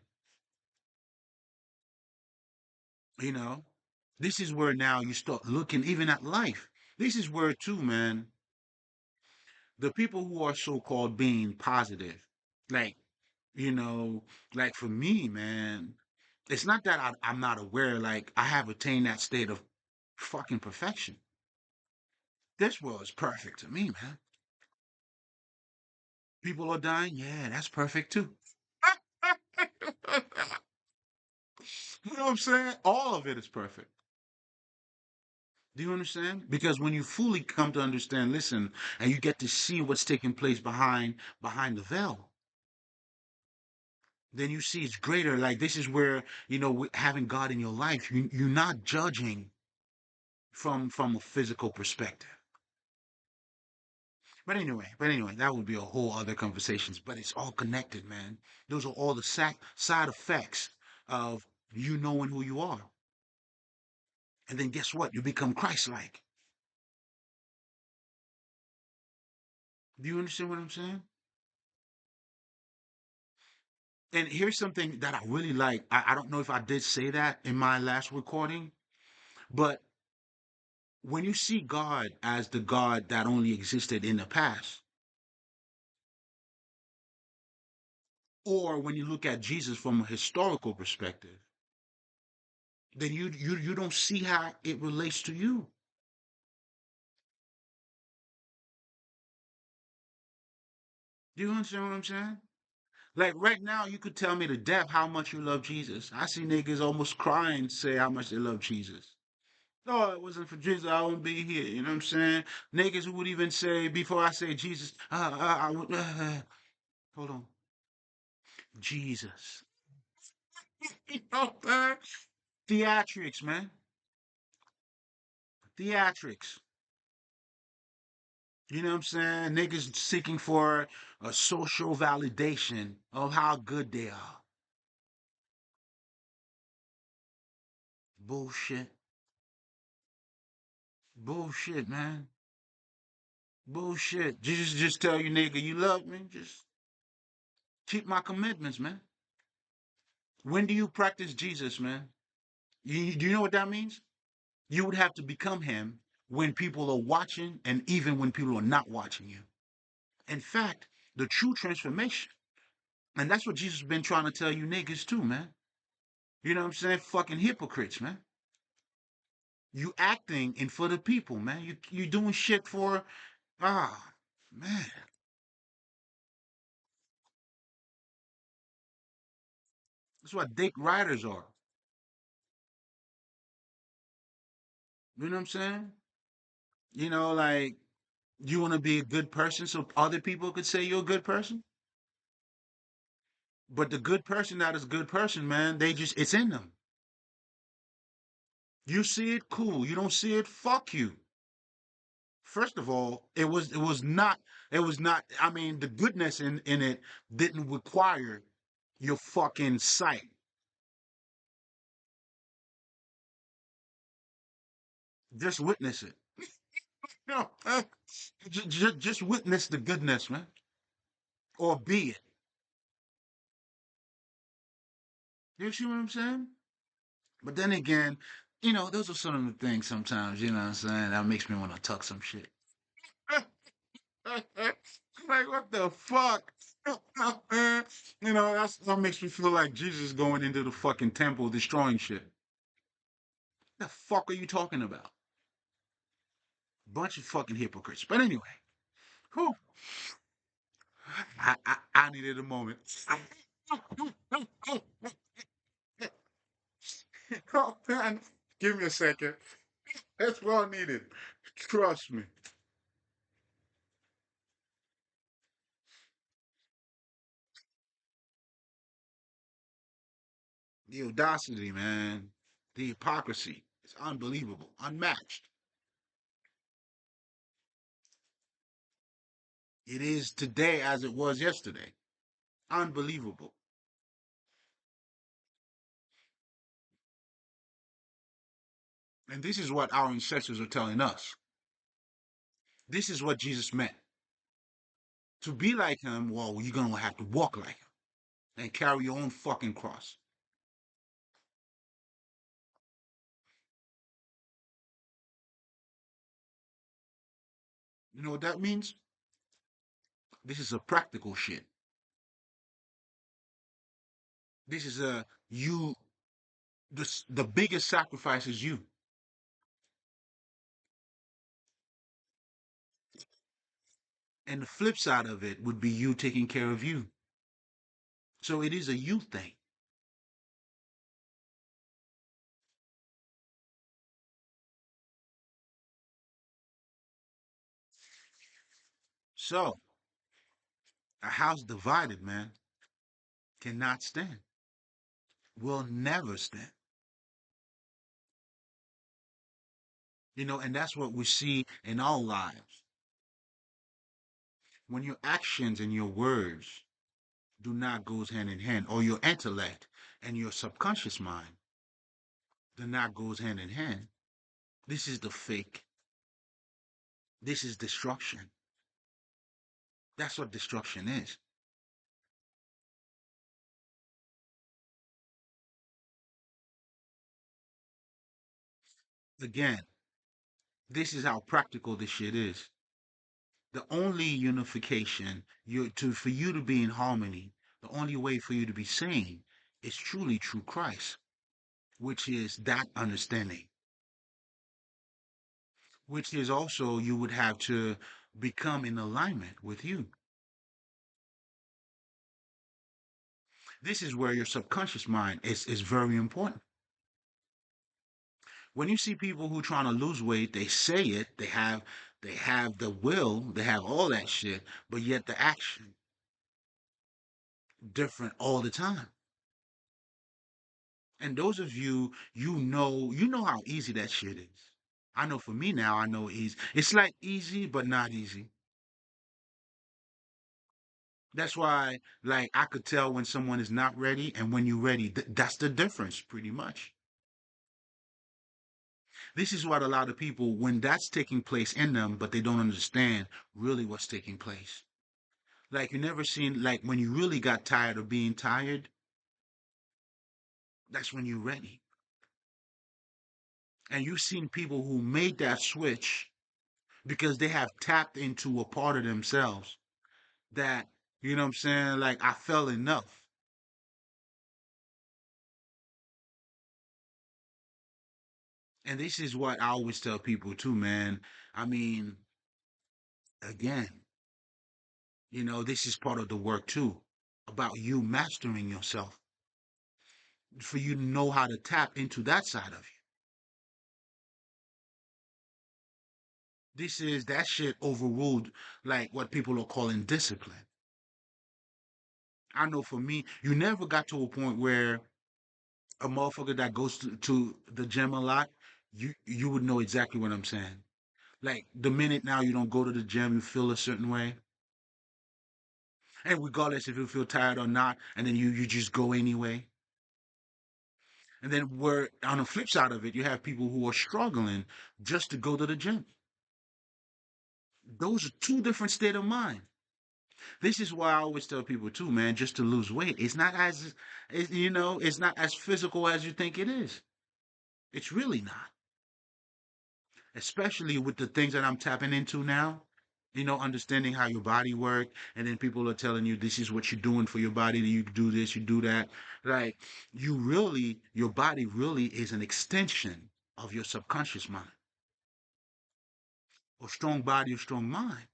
you know, this is where now you start looking even at life. This is where too, man, the people who are so-called being positive, like You know, like for me, man, it's not that I'm not aware, like I have attained that state of fucking perfection. This world is perfect to me, man. People are dying, yeah, that's perfect too. You know what I'm saying? All of it is perfect. Do you understand? Because when you fully come to understand, listen, and you get to see what's taking place behind the veil, then you see it's greater. Like this is where, having God in your life, you're not judging from a physical perspective. But anyway, that would be a whole other conversations. But it's all connected, man. Those are all the side effects of you knowing who you are. And then guess what? You become Christ-like. Do you understand what I'm saying? And here's something that I really like. I don't know if I did say that in my last recording, but when you see God as the God that only existed in the past, or when you look at Jesus from a historical perspective, then you don't see how it relates to you. Do you understand what I'm saying? Like right now, you could tell me to death how much you love Jesus. I see niggas almost crying to say how much they love Jesus. No, it wasn't for Jesus, I wouldn't be here. You know what I'm saying? Niggas who would even say, before I say Jesus, I would, hold on, Jesus. You know what I'm saying? Theatrics, man. Theatrics. You know what I'm saying? Niggas seeking for a social validation of how good they are. Bullshit. Bullshit, man. Bullshit. Just tell you nigga you love me. Just keep my commitments, man. When do you practice Jesus, man? Do you know what that means? You would have to become him when people are watching and even when people are not watching you. In fact, the true transformation. And that's what Jesus has been trying to tell you niggas too, man. You know what I'm saying? Fucking hypocrites, man. You acting in for the people, man. You doing shit for man. That's what dick riders are. You know what I'm saying? Like you want to be a good person so other people could say you're a good person. But the good person that is a good person, man, it's in them. You see it, cool. You don't see it, fuck you. First of all, it was not. I mean, the goodness in it didn't require your fucking sight. Just witness it. Just witness the goodness, man, or be it. You see what I'm saying? But then again, those are some of the things sometimes. You know what I'm saying? That makes me want to tuck some shit. Like what the fuck? That makes me feel like Jesus going into the fucking temple destroying shit. The fuck are you talking about? Bunch of fucking hypocrites. But anyway, whew, I needed a moment. Oh man, give me a second. That's what I needed. Trust me. The audacity, man. The hypocrisy. It's unbelievable. Unmatched. It is today as it was yesterday. Unbelievable. And this is what our ancestors are telling us. This is what Jesus meant. To be like him, well, you're going to have to walk like him and carry your own fucking cross. You know what that means? This is a practical shit. This is a you. The biggest sacrifice is you, and the flip side of it would be you taking care of you. So it is a you thing. So a house divided, man, cannot stand. Will never stand. And that's what we see in our lives. When your actions and your words do not goes hand in hand, or your intellect and your subconscious mind do not goes hand in hand, this is the fake. This is destruction. That's what destruction is. Again, this is how practical this shit is. The only unification for you to be in harmony, the only way for you to be sane is truly through Christ, which is that understanding, which is also you would have to become in alignment with you. This is where your subconscious mind is very important. When you see people who trying to lose weight, they say it, they have the will, they have all that shit, but yet the action different all the time. And those of you, you know how easy that shit is. I know for me now, I know easy. It's like easy, but not easy. That's why, like, I could tell when someone is not ready and when you're ready. That's the difference, pretty much. This is what a lot of people, when that's taking place in them, but they don't understand really what's taking place. Like, you never seen, like, when you really got tired of being tired, that's when you're ready. And you've seen people who made that switch because they have tapped into a part of themselves that, you know what I'm saying? Like, I felt enough. And this is what I always tell people too, man. I mean, again, this is part of the work too, about you mastering yourself, for you to know how to tap into that side of you. This is that shit overruled, like what people are calling discipline. I know for me, you never got to a point where a motherfucker that goes to the gym a lot, you would know exactly what I'm saying. Like the minute now you don't go to the gym, you feel a certain way. And regardless if you feel tired or not, and then you just go anyway. And then where on the flip side of it, you have people who are struggling just to go to the gym. Those are two different state of mind. This is why I always tell people too, man, just to lose weight. It's not as physical as you think it is. It's really not. Especially with the things that I'm tapping into now. Understanding how your body work, and then people are telling you this is what you're doing for your body. You do this, you do that. Like your body really is an extension of your subconscious mind. A strong body, a strong mind.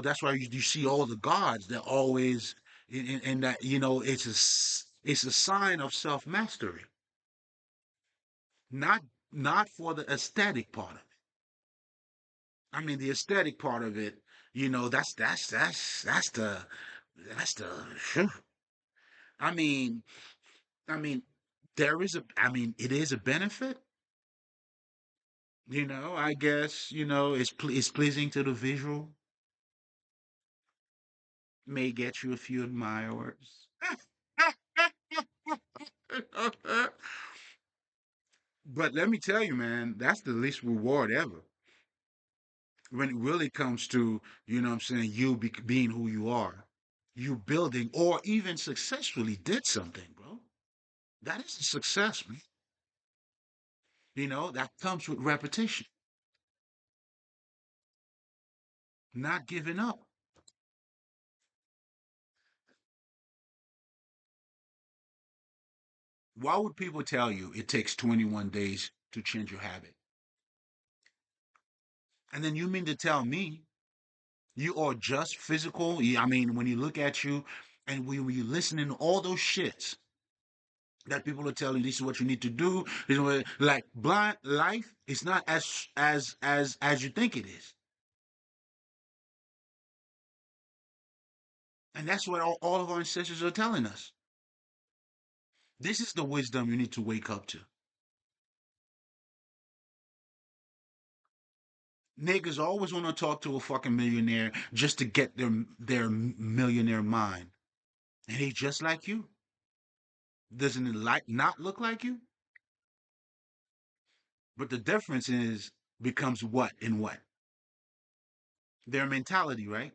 That's why you see all the gods. They're always in that. It's a sign of self mastery, not for the aesthetic part of it. I mean, the aesthetic part of it, that's the. Phew. I mean, I mean, it is a benefit. I guess it's pleasing to the visual. May get you a few admirers. But let me tell you, man, that's the least reward ever. When it really comes to, what I'm saying, you being who you are, you building or even successfully did something, bro. That is a success, man. That comes with repetition, not giving up. Why would people tell you it takes 21 days to change your habit? And then you mean to tell me you are just physical? I mean, when you look at you and when you listening to all those shits that people are telling you, this is what you need to do. This is what, like blind life is not as you think it is. And that's what all of our ancestors are telling us. This is the wisdom you need to wake up to. Niggas always want to talk to a fucking millionaire just to get their millionaire mind. And he just like you. Doesn't it like not look like you? But the difference is becomes what and what? Their mentality, right?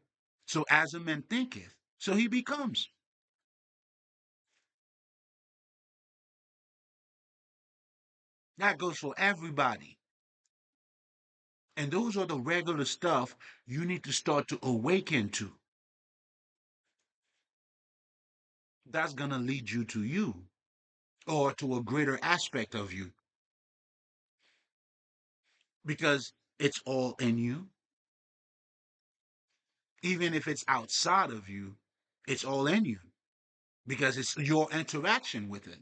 So as a man thinketh, so he becomes. That goes for everybody. And those are the regular stuff you need to start to awaken to. That's gonna lead you to you or to a greater aspect of you because it's all in you. Even if it's outside of you, it's all in you because it's your interaction with it.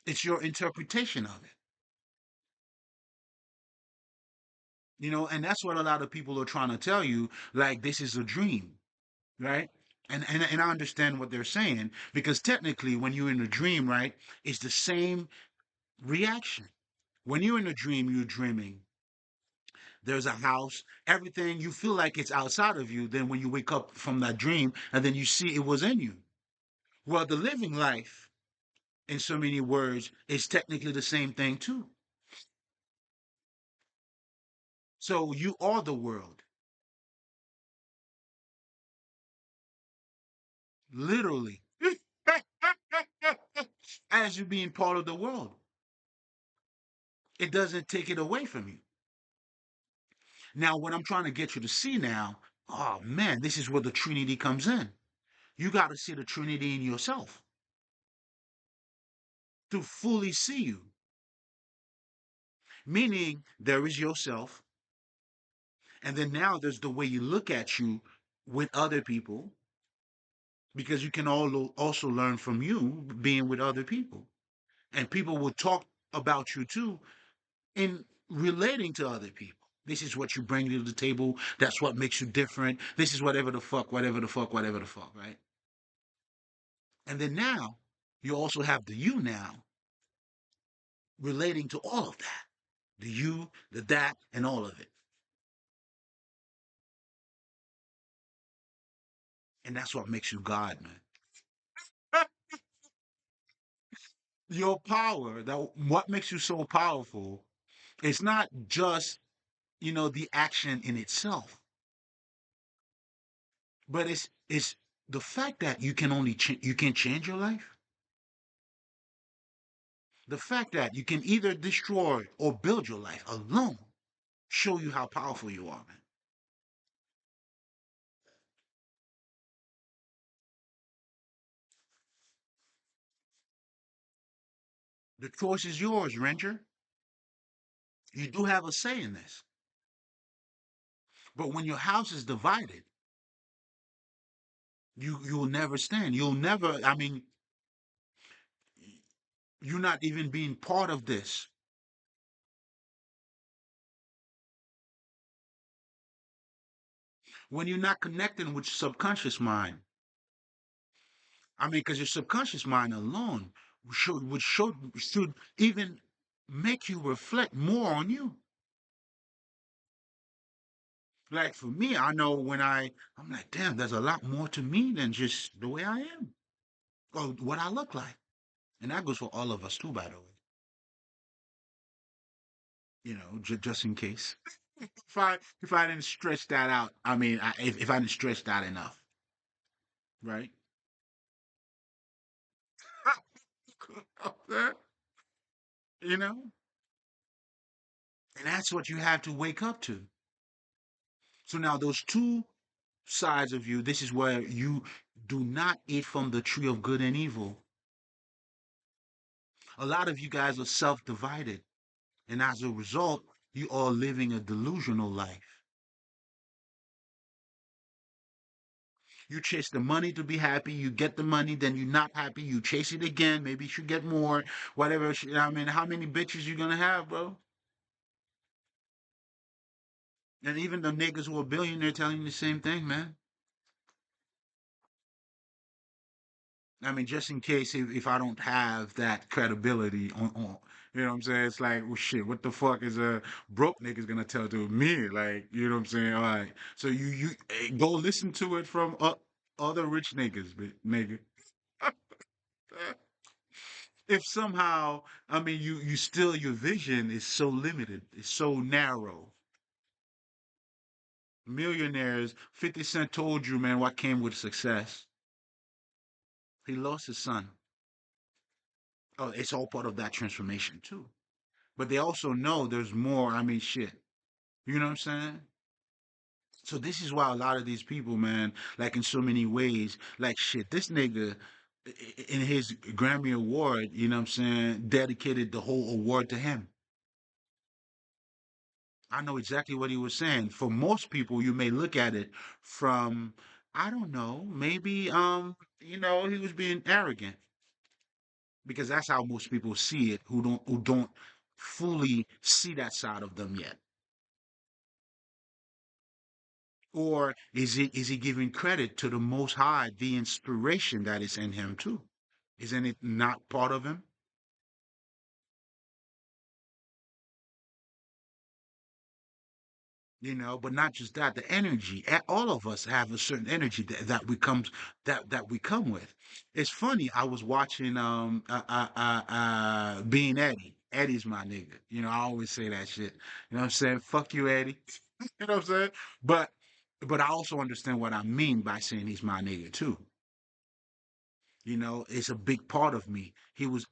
It's your interpretation of it. And that's what a lot of people are trying to tell you, like this is a dream, right? And I understand what they're saying because technically when you're in a dream, right, it's the same reaction. When you're in a dream, you're dreaming. There's a house, everything you feel like it's outside of you. Then when you wake up from that dream and then you see it was in you. Well, the living life, in so many words, is technically the same thing too. So you are the world, literally, as you being part of the world. It doesn't take it away from you. Now, what I'm trying to get you to see now, oh man, this is where the Trinity comes in. You got to see the Trinity in yourself to fully see you. Meaning, there is yourself, and then now there's the way you look at you with other people, because you can also learn from you being with other people. And people will talk about you too in relating to other people. This is what you bring to the table. That's what makes you different. This is whatever the fuck, whatever the fuck, whatever the fuck, right? And then now you also have the you now relating to all of that. The you, the that, and all of it. And that's what makes you God, man. Your power, that what makes you so powerful, it's not just, the action in itself, but it's the fact that you can change your life. The fact that you can either destroy or build your life alone show you how powerful you are, man. The choice is yours, Ranger. You do have a say in this. But when your house is divided, you'll never stand. You'll never, I mean, you're not even being part of this. When you're not connecting with your subconscious mind, I mean, because your subconscious mind alone should even make you reflect more on you. Like for me, I know when I'm like, damn, there's a lot more to me than just the way I am or what I look like. And that goes for all of us too, by the way. Just in case. If I didn't stretch that out, I mean, if I didn't stretch that enough, right? you know, and that's what you have to wake up to. So now those two sides of you, this is where you do not eat from the tree of good and evil. A lot of you guys are self-divided, and as a result, you are living a delusional life. You chase the money to be happy. You get the money, then you're not happy. You chase it again. Maybe you should get more, whatever. I mean, how many bitches you gonna have, bro? And even the niggas who are billionaire telling you the same thing, man. I mean, just in case if I don't have that credibility you know what I'm saying? It's like, well, shit, what the fuck is a broke niggas gonna tell to me? Like, you know what I'm saying? All right. So go listen to it from other rich niggas, nigga. If somehow, I mean, you still, your vision is so limited, it's so narrow. Millionaires, 50 Cent told you, man, what came with success. He lost his son. Oh, it's all part of that transformation too. But they also know there's more. I mean, shit. You know what I'm saying? So this is why a lot of these people, man, like in so many ways, like shit, this nigga in his Grammy Award, you know what I'm saying, dedicated the whole award to him. I know exactly what he was saying. For most people, you may look at it from, I don't know, maybe he was being arrogant because that's how most people see it who don't fully see that side of them yet. Or is he giving credit to the Most High, the inspiration that is in him too? Isn't it not part of him? But not just that, the energy. All of us have a certain energy that we come with. It's funny. I was watching Being Eddie. Eddie's my nigga. I always say that shit. You know what I'm saying? Fuck you, Eddie. You know what I'm saying? But but I also understand what I mean by saying he's my nigga too. It's a big part of me.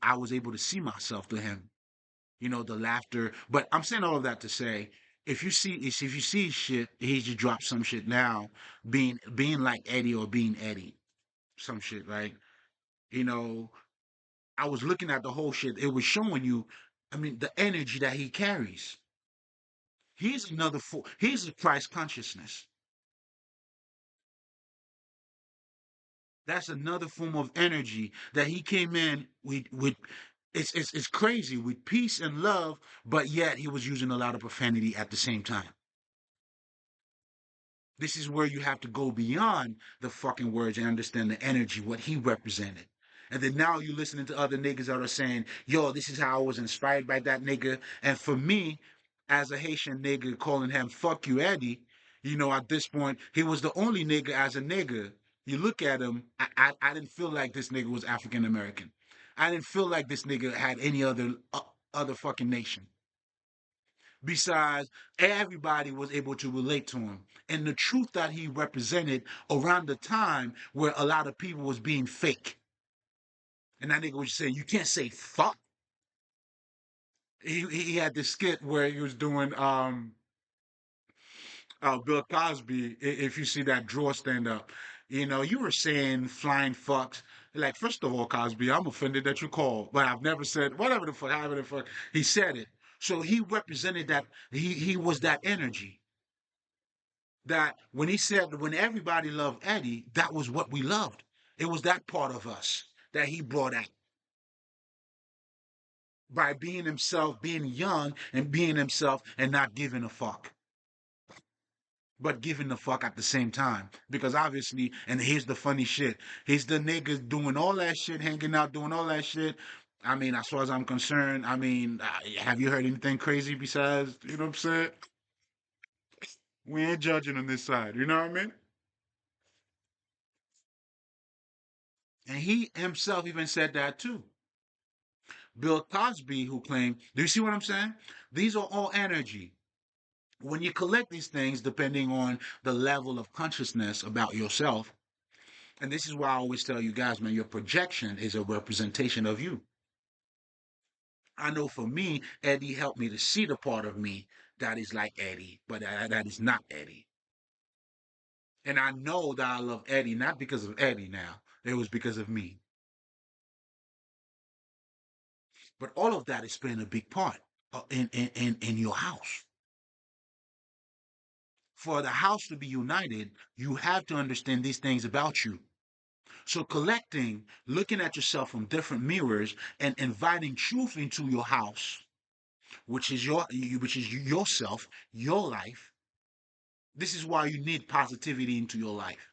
I was able to see myself to him. The laughter. But I'm saying all of that to say, if you see shit, he just dropped some shit now, being like Eddie or being Eddie, some shit, right? You know, I was looking at the whole shit. It was showing you, I mean, the energy that he carries. He's a Christ consciousness. That's another form of energy that he came in with. It's crazy with peace and love, but yet he was using a lot of profanity at the same time. This is where you have to go beyond the fucking words and understand the energy, what he represented. And then now you're listening to other niggas that are saying, yo, this is how I was inspired by that nigga. And for me, as a Haitian nigga calling him fuck you, Eddie, at this point, he was the only nigga as a nigga. You look at him, I didn't feel like this nigga was African American. I didn't feel like this nigga had any other fucking nation. Besides, everybody was able to relate to him. And the truth that he represented around the time where a lot of people was being fake. And that nigga was saying, you can't say fuck. He had this skit where he was doing Bill Cosby, if you see that draw stand up. You were saying flying fucks. Like, first of all, Cosby, I'm offended that you called, but I've never said whatever the fuck, however the fuck. He said it. So he represented that he was that energy. That when he said when everybody loved Eddie, that was what we loved. It was that part of us that he brought out by being himself, being young and being himself and not giving a fuck. But giving the fuck at the same time. Because obviously, and here's the funny shit. He's the niggas doing all that shit, hanging out, doing all that shit. I mean, as far as I'm concerned, I mean, have you heard anything crazy besides, you know what I'm saying? We ain't judging on this side, you know what I mean? And he himself even said that too. Bill Cosby, who claimed, do you see what I'm saying? These are all energy. When you collect these things, depending on the level of consciousness about yourself, and this is why I always tell you guys, man, your projection is a representation of you. I know for me, Eddie helped me to see the part of me that is like Eddie, but that is not Eddie. And I know that I love Eddie, not because of Eddie now. It was because of me. But all of that is playing a big part in your house. For the house to be united, you have to understand these things about you. So collecting, looking at yourself from different mirrors and inviting truth into your house, which is yourself, your life. This is why you need positivity into your life.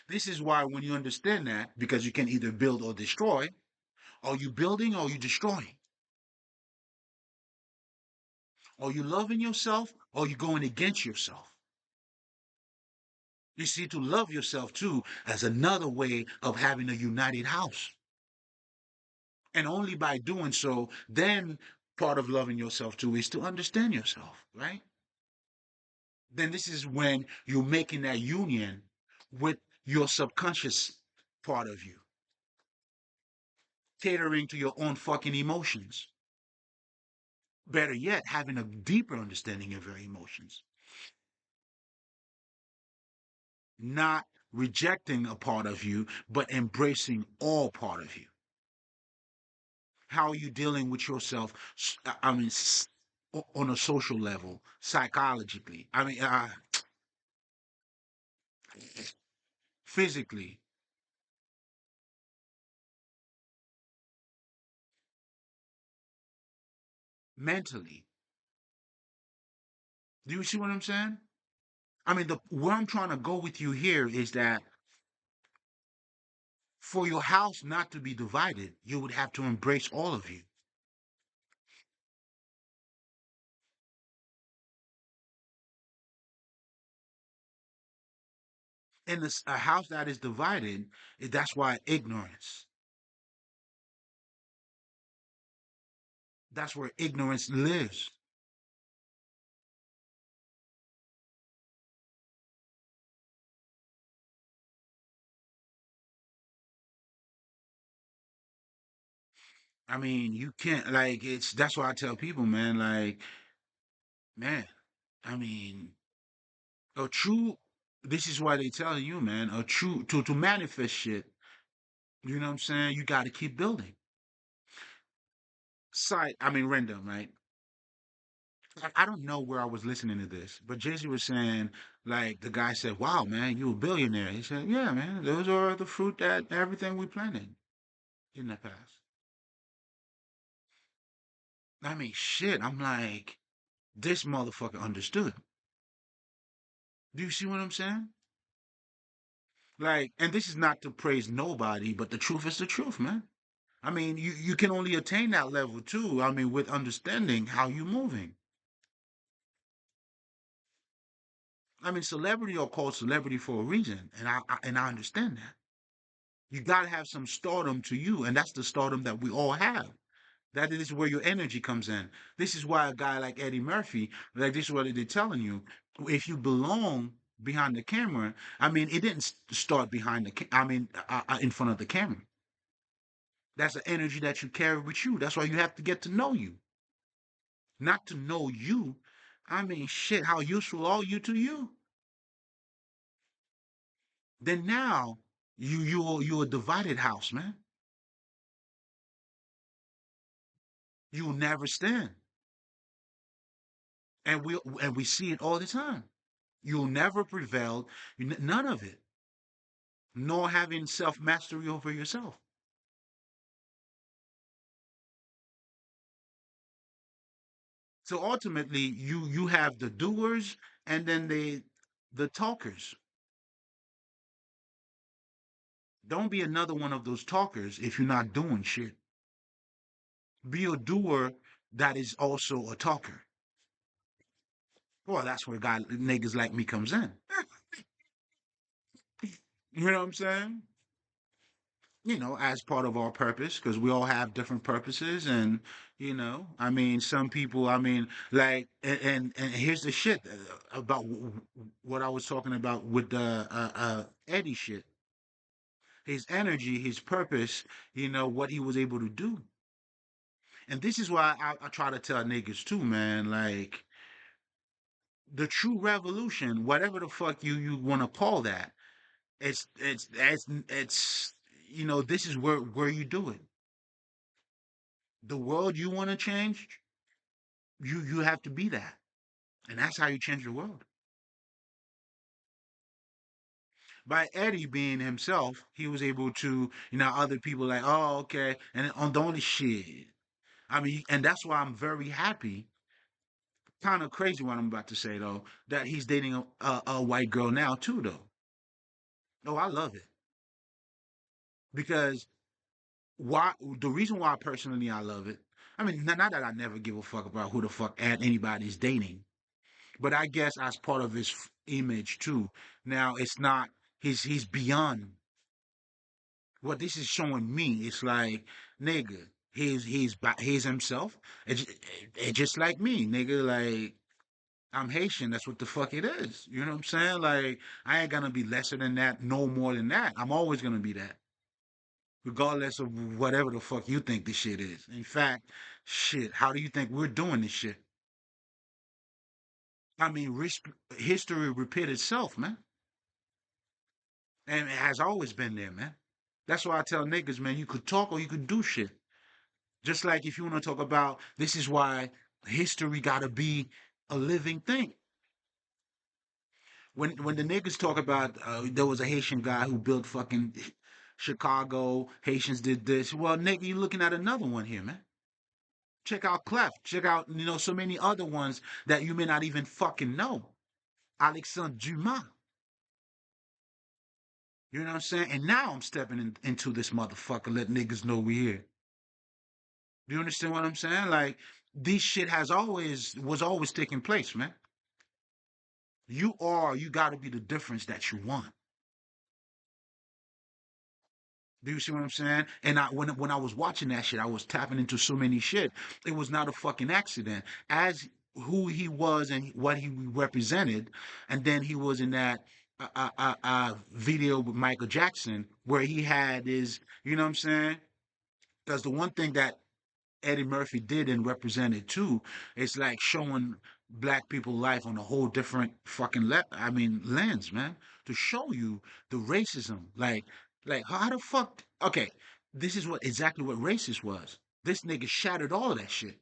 This is why when you understand that, because you can either build or destroy, are you building or are you destroying? Are you loving yourself or are you going against yourself? You see, to love yourself too as another way of having a united house. And only by doing so, then part of loving yourself too is to understand yourself, right? Then this is when you're making that union with your subconscious part of you, catering to your own fucking emotions. Better yet, having a deeper understanding of your emotions, not rejecting a part of you, but embracing all part of you. How are you dealing with yourself? I mean, on a social level, psychologically. I mean, physically, mentally. Do you see what I'm saying? I mean, where I'm trying to go with you here is that for your house not to be divided, you would have to embrace all of you. In a house that is divided, that's why ignorance. That's where ignorance lives. I mean, you can't like it's that's why I tell people, man, like, man, I mean, a true this is why they tell you, man, a true to manifest shit, you know what I'm saying? You gotta keep building. Random, right? I don't know where I was listening to this, but Jay-Z was saying, like, the guy said, wow, man, you a billionaire. He said, yeah, man, those are the fruit that everything we planted in the past. I mean, shit, I'm like, this motherfucker understood. Do you see what I'm saying? Like, and this is not to praise nobody, but the truth is the truth, man. I mean, you can only attain that level too. I mean, with understanding how you moving. I mean, celebrity are called celebrity for a reason, and I understand that. You gotta have some stardom to you, and that's the stardom that we all have. That is where your energy comes in. This is why a guy like Eddie Murphy, like this is what they're telling you. If you belong behind the camera, I mean, it didn't start behind in front of the camera. That's the energy that you carry with you. That's why you have to get to know you, not to know you. I mean, shit, how useful are you to you? Then now you're a divided house, man. You'll never stand, and we see it all the time. You'll never prevail. None of it. Nor having self mastery over yourself. So ultimately, you have the doers and then the talkers. Don't be another one of those talkers if you're not doing shit. Be a doer that is also a talker. Well, that's where guy niggas like me comes in. You know what I'm saying? As part of our purpose, because we all have different purposes, and I mean, some people, I mean, like, and here's the shit about what I was talking about with the Eddie shit, his energy, his purpose, what he was able to do, and this is why I try to tell niggas too, man, like the true revolution, whatever the fuck you want to call that, it's this is where you do it. The world you want to change, you have to be that, and that's how you change the world. By Eddie being himself, he was able to, other people like, oh, okay, and on the only shit. I mean, and that's why I'm very happy. Kind of crazy what I'm about to say though, that he's dating a white girl now too though. Oh, I love it because why? The reason why personally I love it. I mean, not that I never give a fuck about who the fuck anybody's dating, but I guess as part of his image too. Now it's not. He's beyond what this is showing me. It's like, nigga, he's himself. It's just like me, nigga. Like, I'm Haitian. That's what the fuck it is. You know what I'm saying? Like, I ain't gonna be lesser than that, no more than that. I'm always gonna be that, regardless of whatever the fuck you think this shit is. In fact, shit, how do you think we're doing this shit? I mean, history repeat itself, man, and it has always been there, man. That's why I tell niggas, man, you could talk or you could do shit. Just like if you want to talk about this is why history got to be a living thing. When the niggas talk about there was a Haitian guy who built fucking Chicago, Haitians did this. Well, nigga, you looking at another one here, man. Check out Clef. Check out so many other ones that you may not even fucking know. Alexandre Dumas. You know what I'm saying? And now I'm stepping into this motherfucker, let niggas know we here. Do you understand what I'm saying? Like, this shit was always taking place, man. You got to be the difference that you want. Do you see what I'm saying? And when I was watching that shit, I was tapping into so many shit. It was not a fucking accident. As who he was and what he represented, and then he was in that video with Michael Jackson where he had his, you know what I'm saying? Because the one thing that Eddie Murphy did and represented too. It's like showing black people life on a whole different fucking lens, man. To show you the racism. Like how the fuck okay, this is what exactly what racist was. This nigga shattered all of that shit.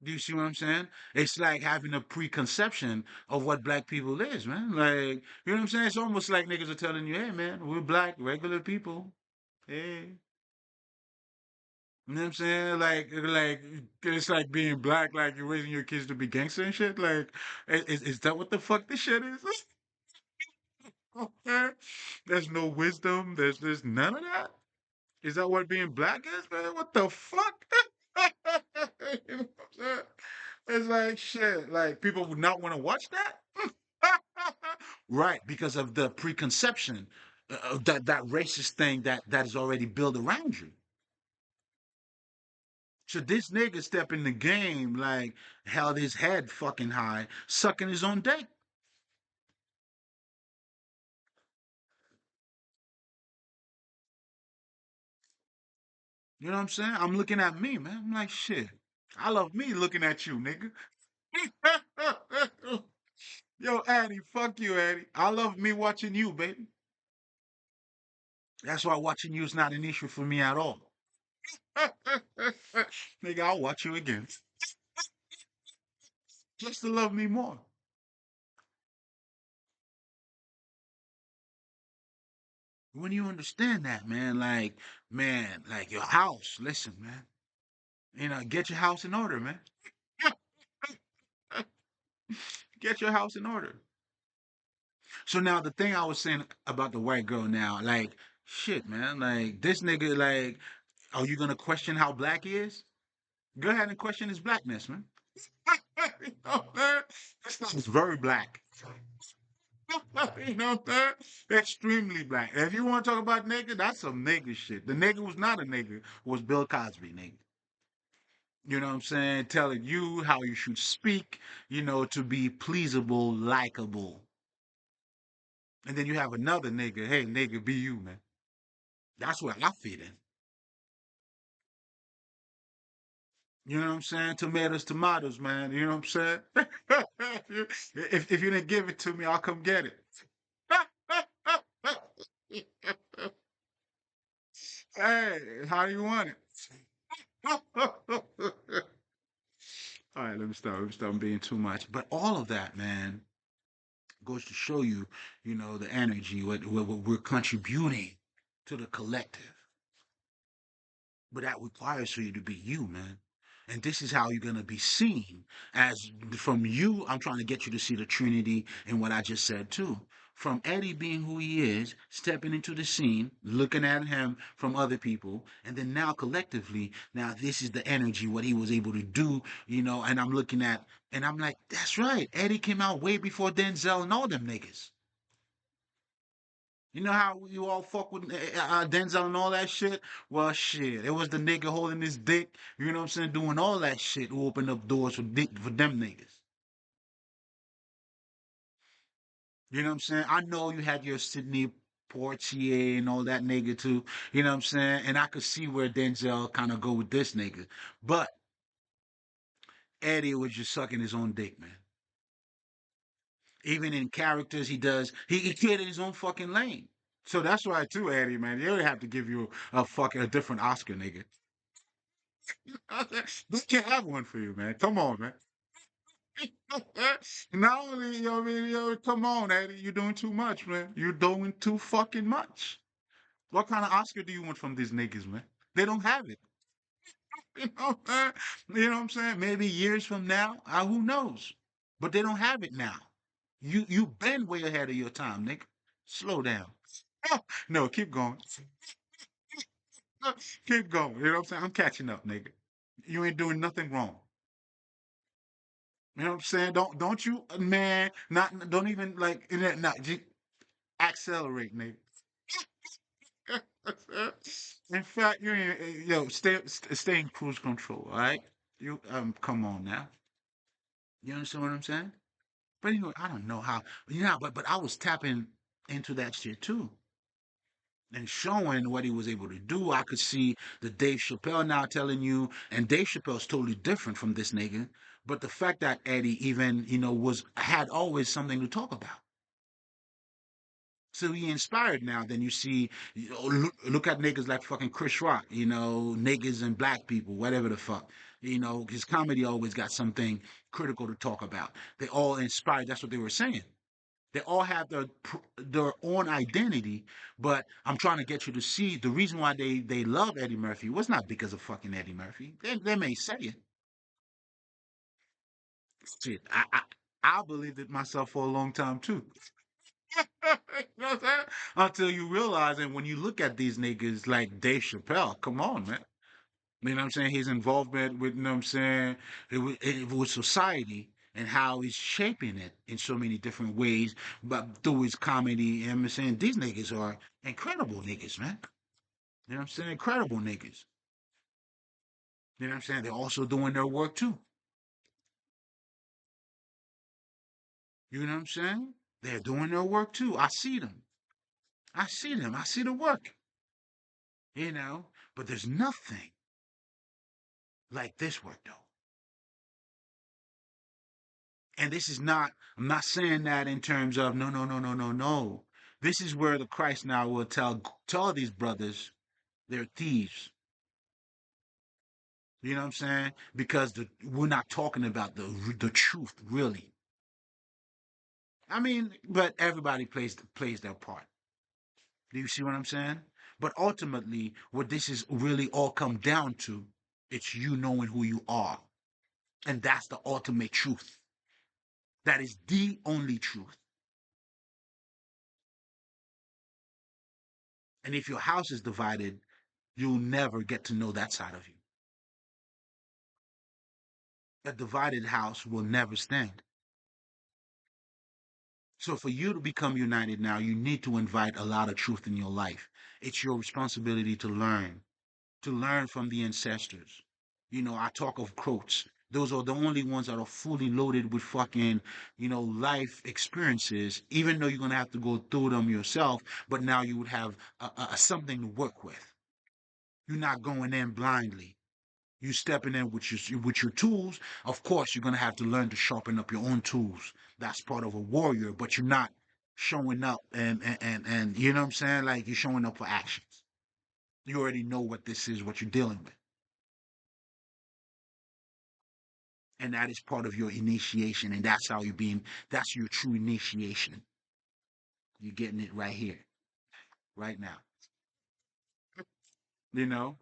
Do you see what I'm saying? It's like having a preconception of what black people is, man. Like, you know what I'm saying? It's almost like niggas are telling you, hey man, we're black, regular people. Hey, you know what I'm saying? Like it's like being black, like you're raising your kids to be gangster and shit. Like, is that what the fuck this shit is? There's no wisdom. There's none of that. Is that what being black is, man? What the fuck? You know what I'm saying? It's like shit. Like people would not want to watch that. Right, because of the preconception, that racist thing that is already built around you. So this nigga step in the game, like held his head fucking high, sucking his own dick. You know what I'm saying? I'm looking at me, man. I'm like, shit. I love me looking at you, nigga. Yo, Addy, fuck you, Addy. I love me watching you, baby. That's why watching you is not an issue for me at all. Nigga, I'll watch you again. Just to love me more. When you understand that, man, like your house, listen, man. Get your house in order, man. Get your house in order. So now the thing I was saying about the white girl now, like, shit, man, like this nigga, like, are you gonna question how black he is? Go ahead and question his blackness, man. You know, man? This nigga's very black. You know what I'm saying? Extremely black. If you want to talk about nigga, that's some nigga shit. The nigga was not a nigga, was Bill Cosby, nigga. You know what I'm saying? Telling you how you should speak, to be pleasable, likable. And then you have another nigga, hey, nigga, be you, man. That's where I fit in. You know what I'm saying? Tomatoes, tomatoes, man. You know what I'm saying? if you didn't give it to me, I'll come get it. Hey, how do you want it? All right, let me stop. Let me stop being too much. But all of that, man, goes to show you, the energy, what we're contributing to the collective. But that requires for you to be you, man. And this is how you're gonna be seen. As from you, I'm trying to get you to see the Trinity in what I just said too. From Eddie being who he is, stepping into the scene, looking at him from other people, and then now collectively, now this is the energy, what he was able to do, and I'm looking at, and I'm like, that's right. Eddie came out way before Denzel and all them niggas. You know how you all fuck with Denzel and all that shit? Well, shit, it was the nigga holding his dick, you know what I'm saying, doing all that shit who opened up doors for them niggas. You know what I'm saying? I know you had your Sidney Poitier and all that nigga too, you know what I'm saying? And I could see where Denzel kind of go with this nigga. But Eddie was just sucking his own dick, man. Even in characters he created his own fucking lane. So that's why too, Eddie, man. They would have to give you a different Oscar, nigga. They can't have one for you, man. Come on, man. Not only, I mean, come on, Eddie, you're doing too much, man. You're doing too fucking much. What kind of Oscar do you want from these niggas, man? They don't have it. You know what I'm saying? Maybe years from now, who knows? But they don't have it now. You've been way ahead of your time, nigga. Slow down. No, keep going. Keep going. You know what I'm saying? I'm catching up, nigga. You ain't doing nothing wrong. You know what I'm saying? Don't you, man? Not don't even like not just accelerate, nigga. In fact, you ain't, stay in cruise control. All right? You come on now. You understand what I'm saying? But anyway, I don't know how. But I was tapping into that shit too. And showing what he was able to do. I could see the Dave Chappelle now telling you, and Dave Chappelle's totally different from this nigga. But the fact that Eddie even, had always something to talk about. So he inspired now. Then you see, look at niggas like fucking Chris Rock, niggas and black people, whatever the fuck. His comedy always got something critical to talk about. They all inspired. That's what they were saying. They all have their own identity, but I'm trying to get you to see the reason why they love Eddie Murphy was not because of fucking Eddie Murphy. They may say it. Shit, I believed it myself for a long time too. You know what I'm saying? Until you realize, and when you look at these niggas like Dave Chappelle, come on, man. You know what I'm saying? His involvement with, you know what I'm saying, with society and how he's shaping it in so many different ways, but through his comedy, you know what I'm saying? These niggas are incredible niggas, man. You know what I'm saying? Incredible niggas. You know what I'm saying? They're also doing their work too. You know what I'm saying? They're doing their work too. I see them. I see them. I see the work. But there's nothing like this work though. And this is not, I'm not saying that in terms of no, no, no, no, no, no. This is where the Christ now will tell these brothers they're thieves. You know what I'm saying? Because we're not talking about the truth really. I mean, but everybody plays their part. Do you see what I'm saying? But ultimately, what this is really all come down to, it's you knowing who you are. And that's the ultimate truth. That is the only truth. And if your house is divided, you'll never get to know that side of you. A divided house will never stand. So for you to become united now, you need to invite a lot of truth in your life. It's your responsibility to learn from the ancestors. I talk of quotes. Those are the only ones that are fully loaded with fucking, life experiences, even though you're going to have to go through them yourself, but now you would have something to work with. You're not going in blindly. You stepping in with your tools. Of course, you're gonna have to learn to sharpen up your own tools. That's part of a warrior, but you're not. showing up and you know what I'm saying? Like you're showing up for actions. You already know what this is, what you're dealing with. And that is part of your initiation. And that's how you're being, that's your true initiation. You're getting it right here, right now. You know?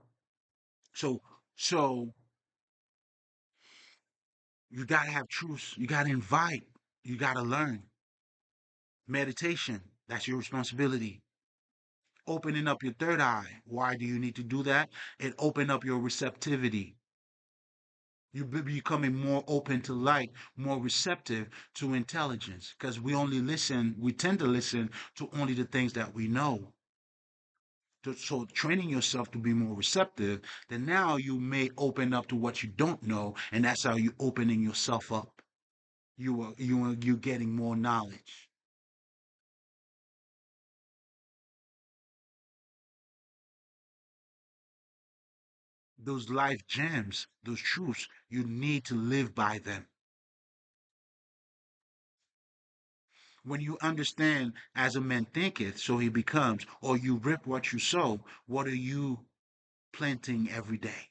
So, so you gotta have truth. You gotta invite. You gotta learn. Meditation. That's your responsibility. Opening up your third eye. Why do you need to do that? It open up your receptivity. You be becoming more open to light, more receptive to intelligence. Because we tend to listen to only the things that we know. So training yourself to be more receptive, then now you may open up to what you don't know, and that's how you opening yourself up. You getting more knowledge. Those life gems, those truths, you need to live by them. When you understand as a man thinketh, so he becomes, or you rip what you sow, what are you planting every day?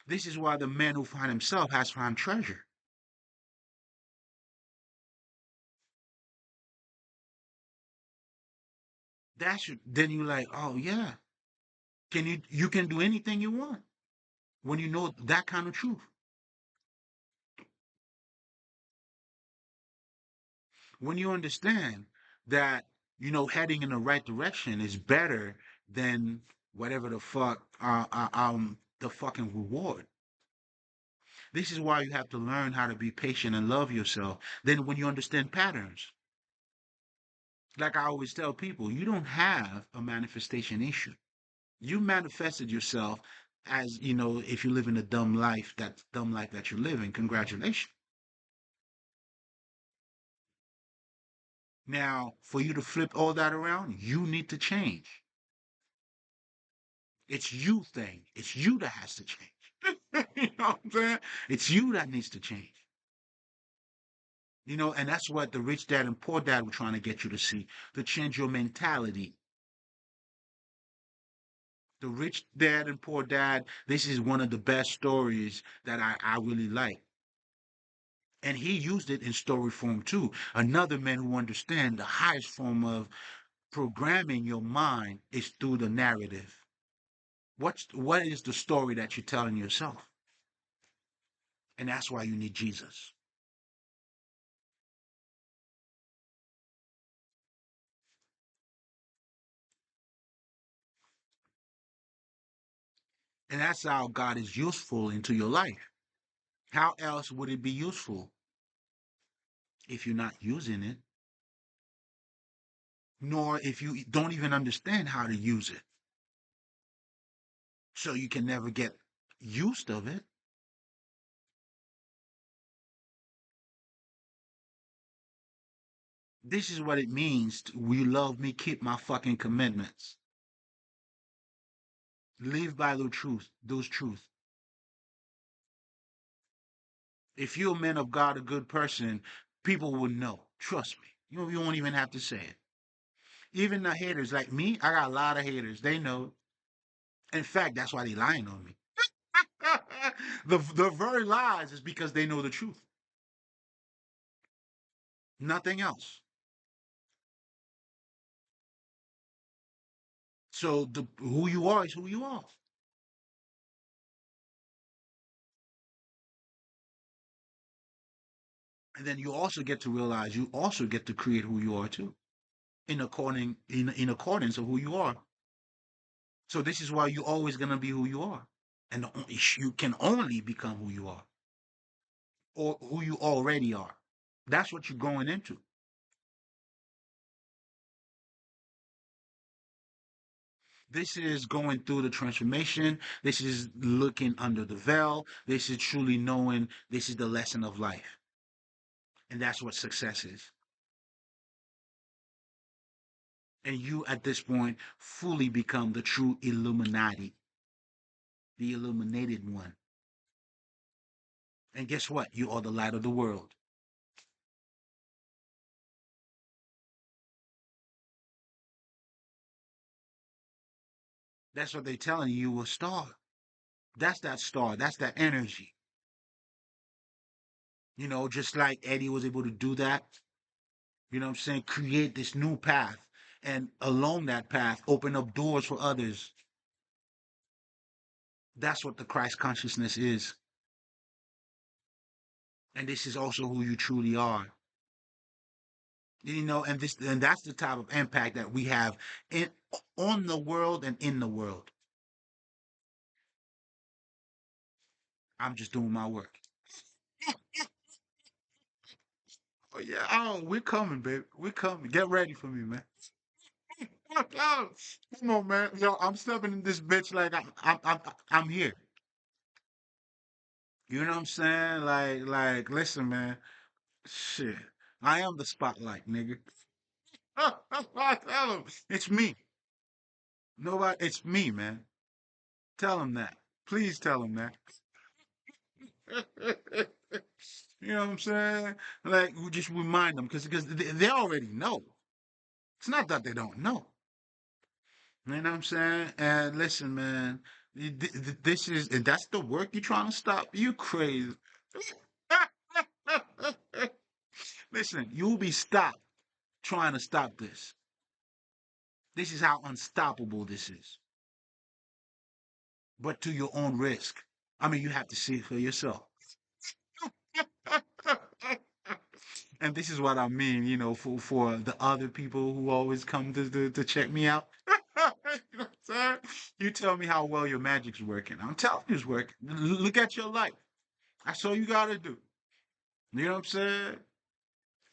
This is why the man who find himself has found treasure. Then you like, oh yeah. You can do anything you want when you know that kind of truth. When you understand that, heading in the right direction is better than whatever the fucking reward. This is why you have to learn how to be patient and love yourself. Then when you understand patterns, like I always tell people, you don't have a manifestation issue. You manifested yourself as, if you live in a dumb life that you're living, congratulations. Now, for you to flip all that around, you need to change. It's you thing. It's you that has to change. You know what I'm saying? It's you that needs to change. And that's what the rich dad and poor dad were trying to get you to see, to change your mentality. The rich dad and poor dad, this is one of the best stories that I really like. And he used it in story form too. Another man who understands the highest form of programming your mind is through the narrative. What is the story that you're telling yourself? And that's why you need Jesus. And that's how God is useful into your life. How else would it be useful if you're not using it, nor if you don't even understand how to use it? So you can never get used of it. This is what it means. You love me, keep my fucking commitments. Live by the truth, those truths. If you're a man of God, a good person, people will know. Trust me. You won't even have to say it. Even the haters like me, I got a lot of haters. They know. In fact, that's why they lying on me. The very lies is because they know the truth. Nothing else. So who you are is who you are. And then you also get to realize you also get to create who you are too. In accordance of who you are. So this is why you're always gonna be who you are. And you can only become who you are. Or who you already are. That's what you're going into. This is going through the transformation. This is looking under the veil. This is truly knowing this is the lesson of life. And that's what success is. And you, at this point, fully become the true Illuminati, the illuminated one. And guess what? You are the light of the world. That's what they're telling you. You a star. That's that star. That's that energy. Just like Eddie was able to do that. You know what I'm saying? Create this new path. And along that path, open up doors for others. That's what the Christ consciousness is. And this is also who you truly are. And that's the type of impact that we have in on the world and in the world. I'm just doing my work. Oh yeah, oh, we're coming, baby. We're coming. Get ready for me, man. Come on, man. Yo, I'm stepping in this bitch like I'm here. You know what I'm saying? Listen, man. Shit, I am the spotlight, nigga. Tell him it's me. Nobody, it's me, man. Tell him that. Please tell him that. You know what I'm saying? Like, we just remind them because they already know. It's not that they don't know. You know what I'm saying? And listen, man, this is and that's the work you're trying to stop. You crazy. Listen, you'll be stopped trying to stop this. This is how unstoppable this is, but to your own risk. I mean, you have to see it for yourself. And this is what I mean, for the other people who always come to check me out. You know what I'm saying? You tell me how well your magic's working. I'm telling you it's working. Look at your life. That's all you gotta do. You know what I'm saying?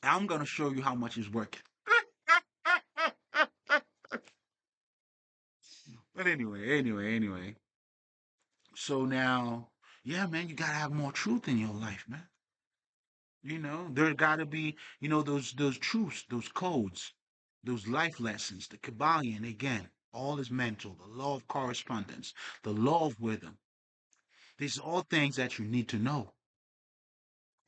I'm gonna show you how much is working. But anyway. So now, yeah, man, you gotta have more truth in your life, man. There gotta be, those truths, those codes, those life lessons, the Kabbalion, again, all is mental, the law of correspondence, the law of rhythm. These are all things that you need to know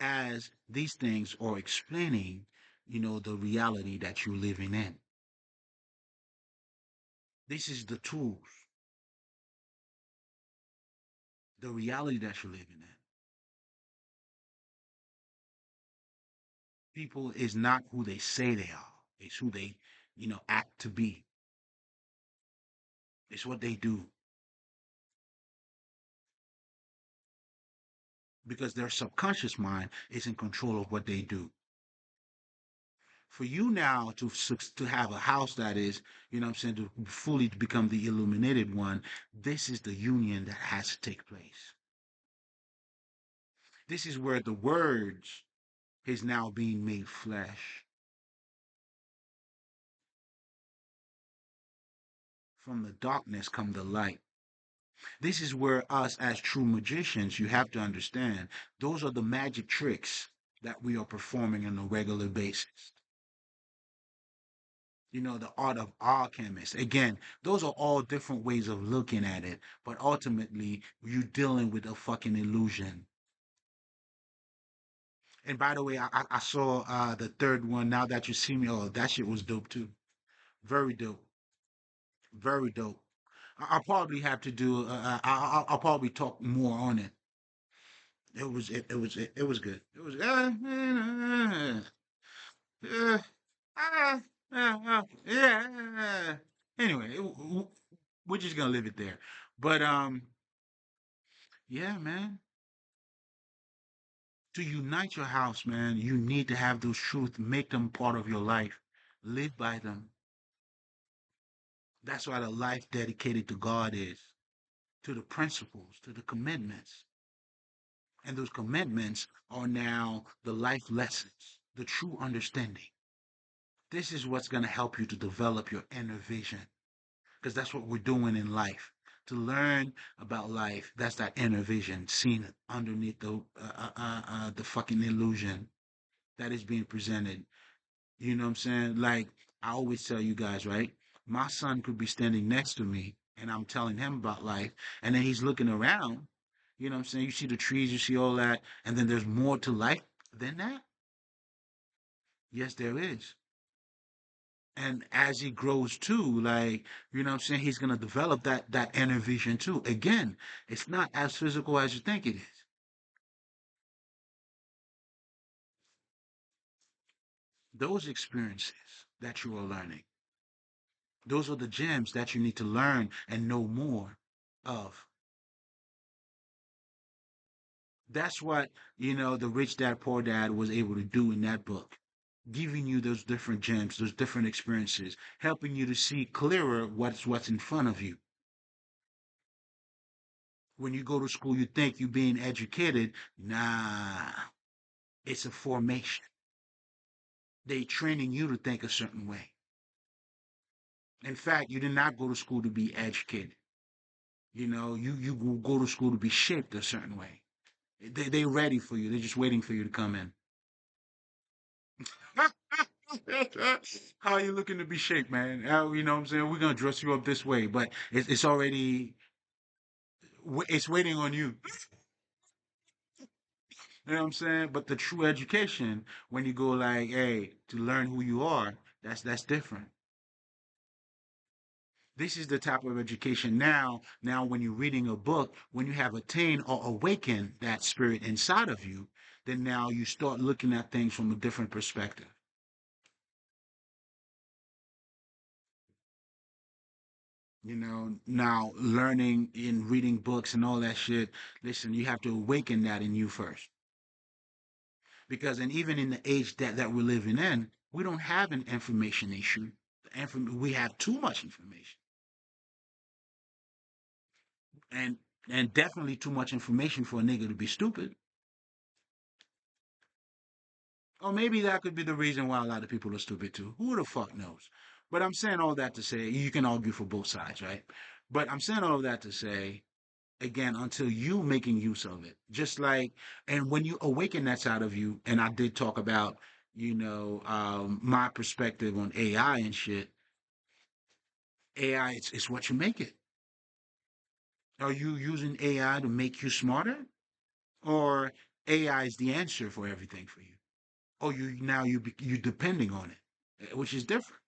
as these things are explaining, the reality that you're living in. This is the tools, the reality that you're living in. People is not who they say they are. It's who they, act to be. It's what they do because their subconscious mind is in control of what they do. For you now to have a house that is, what I'm saying, to fully become the illuminated one, this is the union that has to take place. This is where the words is now being made flesh. From the darkness come the light. This is where us as true magicians, you have to understand, those are the magic tricks that we are performing on a regular basis. The art of alchemist. Again, those are all different ways of looking at it, but ultimately, you dealing with a fucking illusion. And by the way, I saw the third one. Now that you see me, oh, that shit was dope too. Very dope. Very dope. I'll probably have to do. I'll probably talk more on it. It was good. It was yeah. Anyway, we're just gonna leave it there. But yeah, man. To unite your house, man, you need to have those truths. Make them part of your life. Live by them. That's what a life dedicated to God is. To the principles, to the commitments. And those commitments are now the life lessons, the true understanding. This is what's going to help you to develop your inner vision because that's what we're doing in life. To learn about life, that's that inner vision seen underneath the fucking illusion that is being presented. You know what I'm saying? Like I always tell you guys, right? My son could be standing next to me and I'm telling him about life, and then he's looking around, You know what I'm saying? You see the trees, you see all that, and then there's more to life than that. Yes, there is. And as he grows too, like, you know what I'm saying, he's gonna develop that inner vision too. Again, it's not as physical as you think it is. Those experiences that you are learning, those are the gems that you need to learn and know more of. That's what, the Rich Dad Poor Dad was able to do in that book. Giving you those different gems, those different experiences, helping you to see clearer what's in front of you. When you go to school, you think you're being educated. Nah, it's a formation. They training you to think a certain way. In fact, you did not go to school to be educated. You go to school to be shaped a certain way. They ready for you. They're just waiting for you to come in. How are you looking to be shaped, man? How, you know what I'm saying? We're gonna dress you up this way, but it's already it's waiting on you. You know what I'm saying? But the true education, when you go like, hey, to learn who you are, that's different. This is the type of education now when you're reading a book, when you have attained or awakened that spirit inside of you, then now you start looking at things from a different perspective. Now learning and reading books and all that shit, listen, you have to awaken that in you first. Because and even in the age that we're living in, we don't have an information issue. We have too much information. And and definitely too much information for a nigga to be stupid. Or maybe that could be the reason why a lot of people are stupid too. Who the fuck knows? But I'm saying all that to say you can argue for both sides, right? But I'm saying all of that to say again until you making use of it, just like and when you awaken that side of you, and I did talk about my perspective on AI and shit. AI, it's what you make it. Are you using AI to make you smarter, or AI is the answer for everything for you? Or you depending on it, which is different.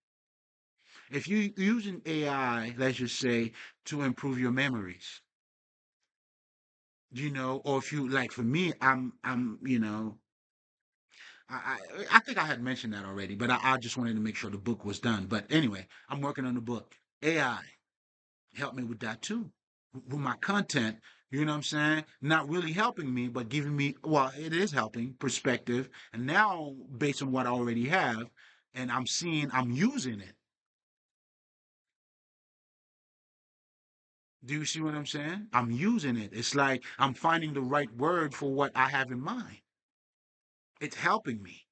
If you using AI, let's just say, to improve your memories, or if you like, for me, I think I had mentioned that already, but I just wanted to make sure the book was done. But anyway, I'm working on the book. AI helped me with that too, with my content. You know what I'm saying? Not really helping me, but giving me, well, it is helping perspective. And now, based on what I already have, and I'm seeing, I'm using it. Do you see what I'm saying? I'm using it. It's like I'm finding the right word for what I have in mind. It's helping me.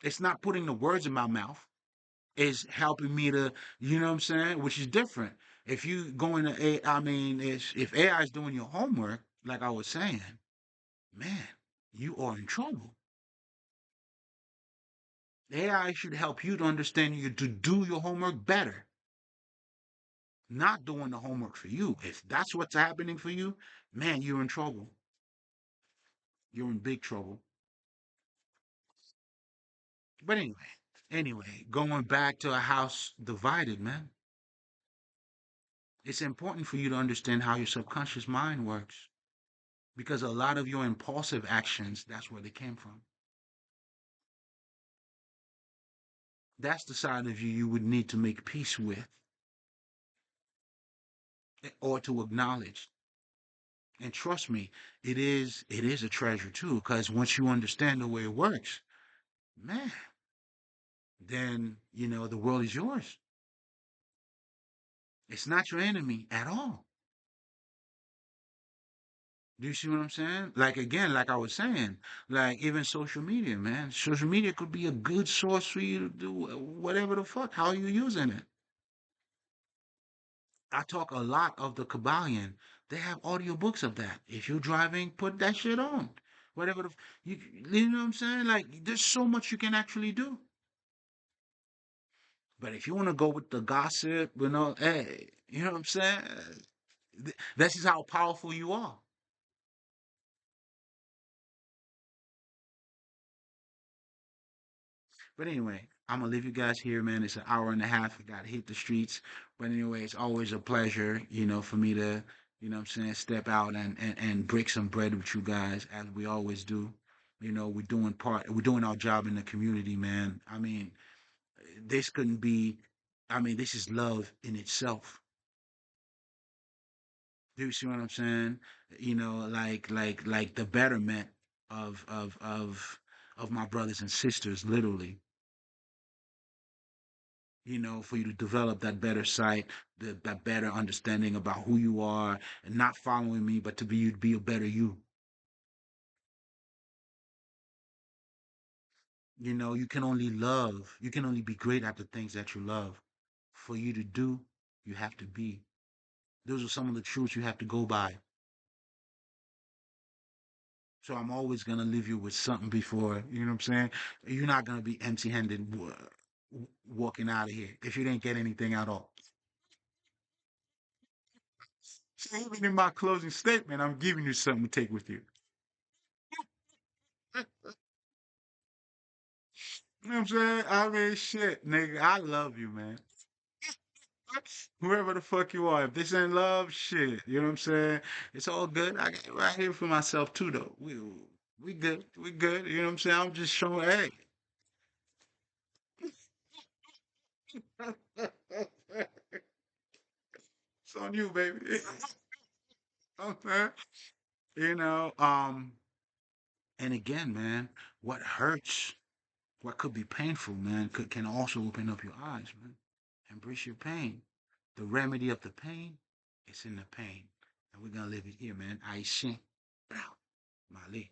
It's not putting the words in my mouth. It's helping me to, you know what I'm saying? Which is different. If you go into I mean, if AI is doing your homework, like I was saying, man, you are in trouble. AI should help you to understand you to do your homework better, not doing the homework for you. If that's what's happening for you, man, you're in trouble. You're in big trouble. But anyway, going back to a house divided, man, it's important for you to understand how your subconscious mind works because a lot of your impulsive actions, that's where they came from. That's the side of you would need to make peace with or to acknowledge. And trust me, it is a treasure too because once you understand the way it works, man, then the world is yours. It's not your enemy at all. Do you see what I'm saying? Like again, like I was saying, like even social media, man. Social media could be a good source for you to do whatever the fuck. How are you using it? I talk a lot of the Kabbalion. They have audiobooks of that. If you're driving, put that shit on. Whatever you know what I'm saying? Like there's so much you can actually do. But if you want to go with the gossip, hey, you know what I'm saying? This is how powerful you are. But anyway, I'm gonna leave you guys here, man. It's an hour and a half. I gotta hit the streets. But anyway, it's always a pleasure, for me to, what I'm saying, step out and break some bread with you guys, as we always do. We're doing our job in the community, man. I mean, this couldn't be, this is love in itself. Do you see what I'm saying? Like the betterment of my brothers and sisters, literally. For you to develop that better sight, that better understanding about who you are, and not following me, but to be you, to be a better you. You can only love, you can only be great at the things that you love. For you to do, you have to be. Those are some of the truths you have to go by. So I'm always gonna leave you with something before, you know what I'm saying? You're not gonna be empty-handed walking out of here if you didn't get anything at all. So even in my closing statement, I'm giving you something to take with you. You know what I'm saying? I mean, shit, nigga, I love you, man. Whoever the fuck you are, if this ain't love, shit, you know what I'm saying? It's all good. I got it right here for myself too, though. We good, we good. You know what I'm saying? I'm just showing, hey, it's on you, baby. Okay. You know, and again, man, what hurts, what could be painful, man, can also open up your eyes, man. Embrace your pain. The remedy of the pain is in the pain. And we're gonna leave it here, man. Aishin. Mali.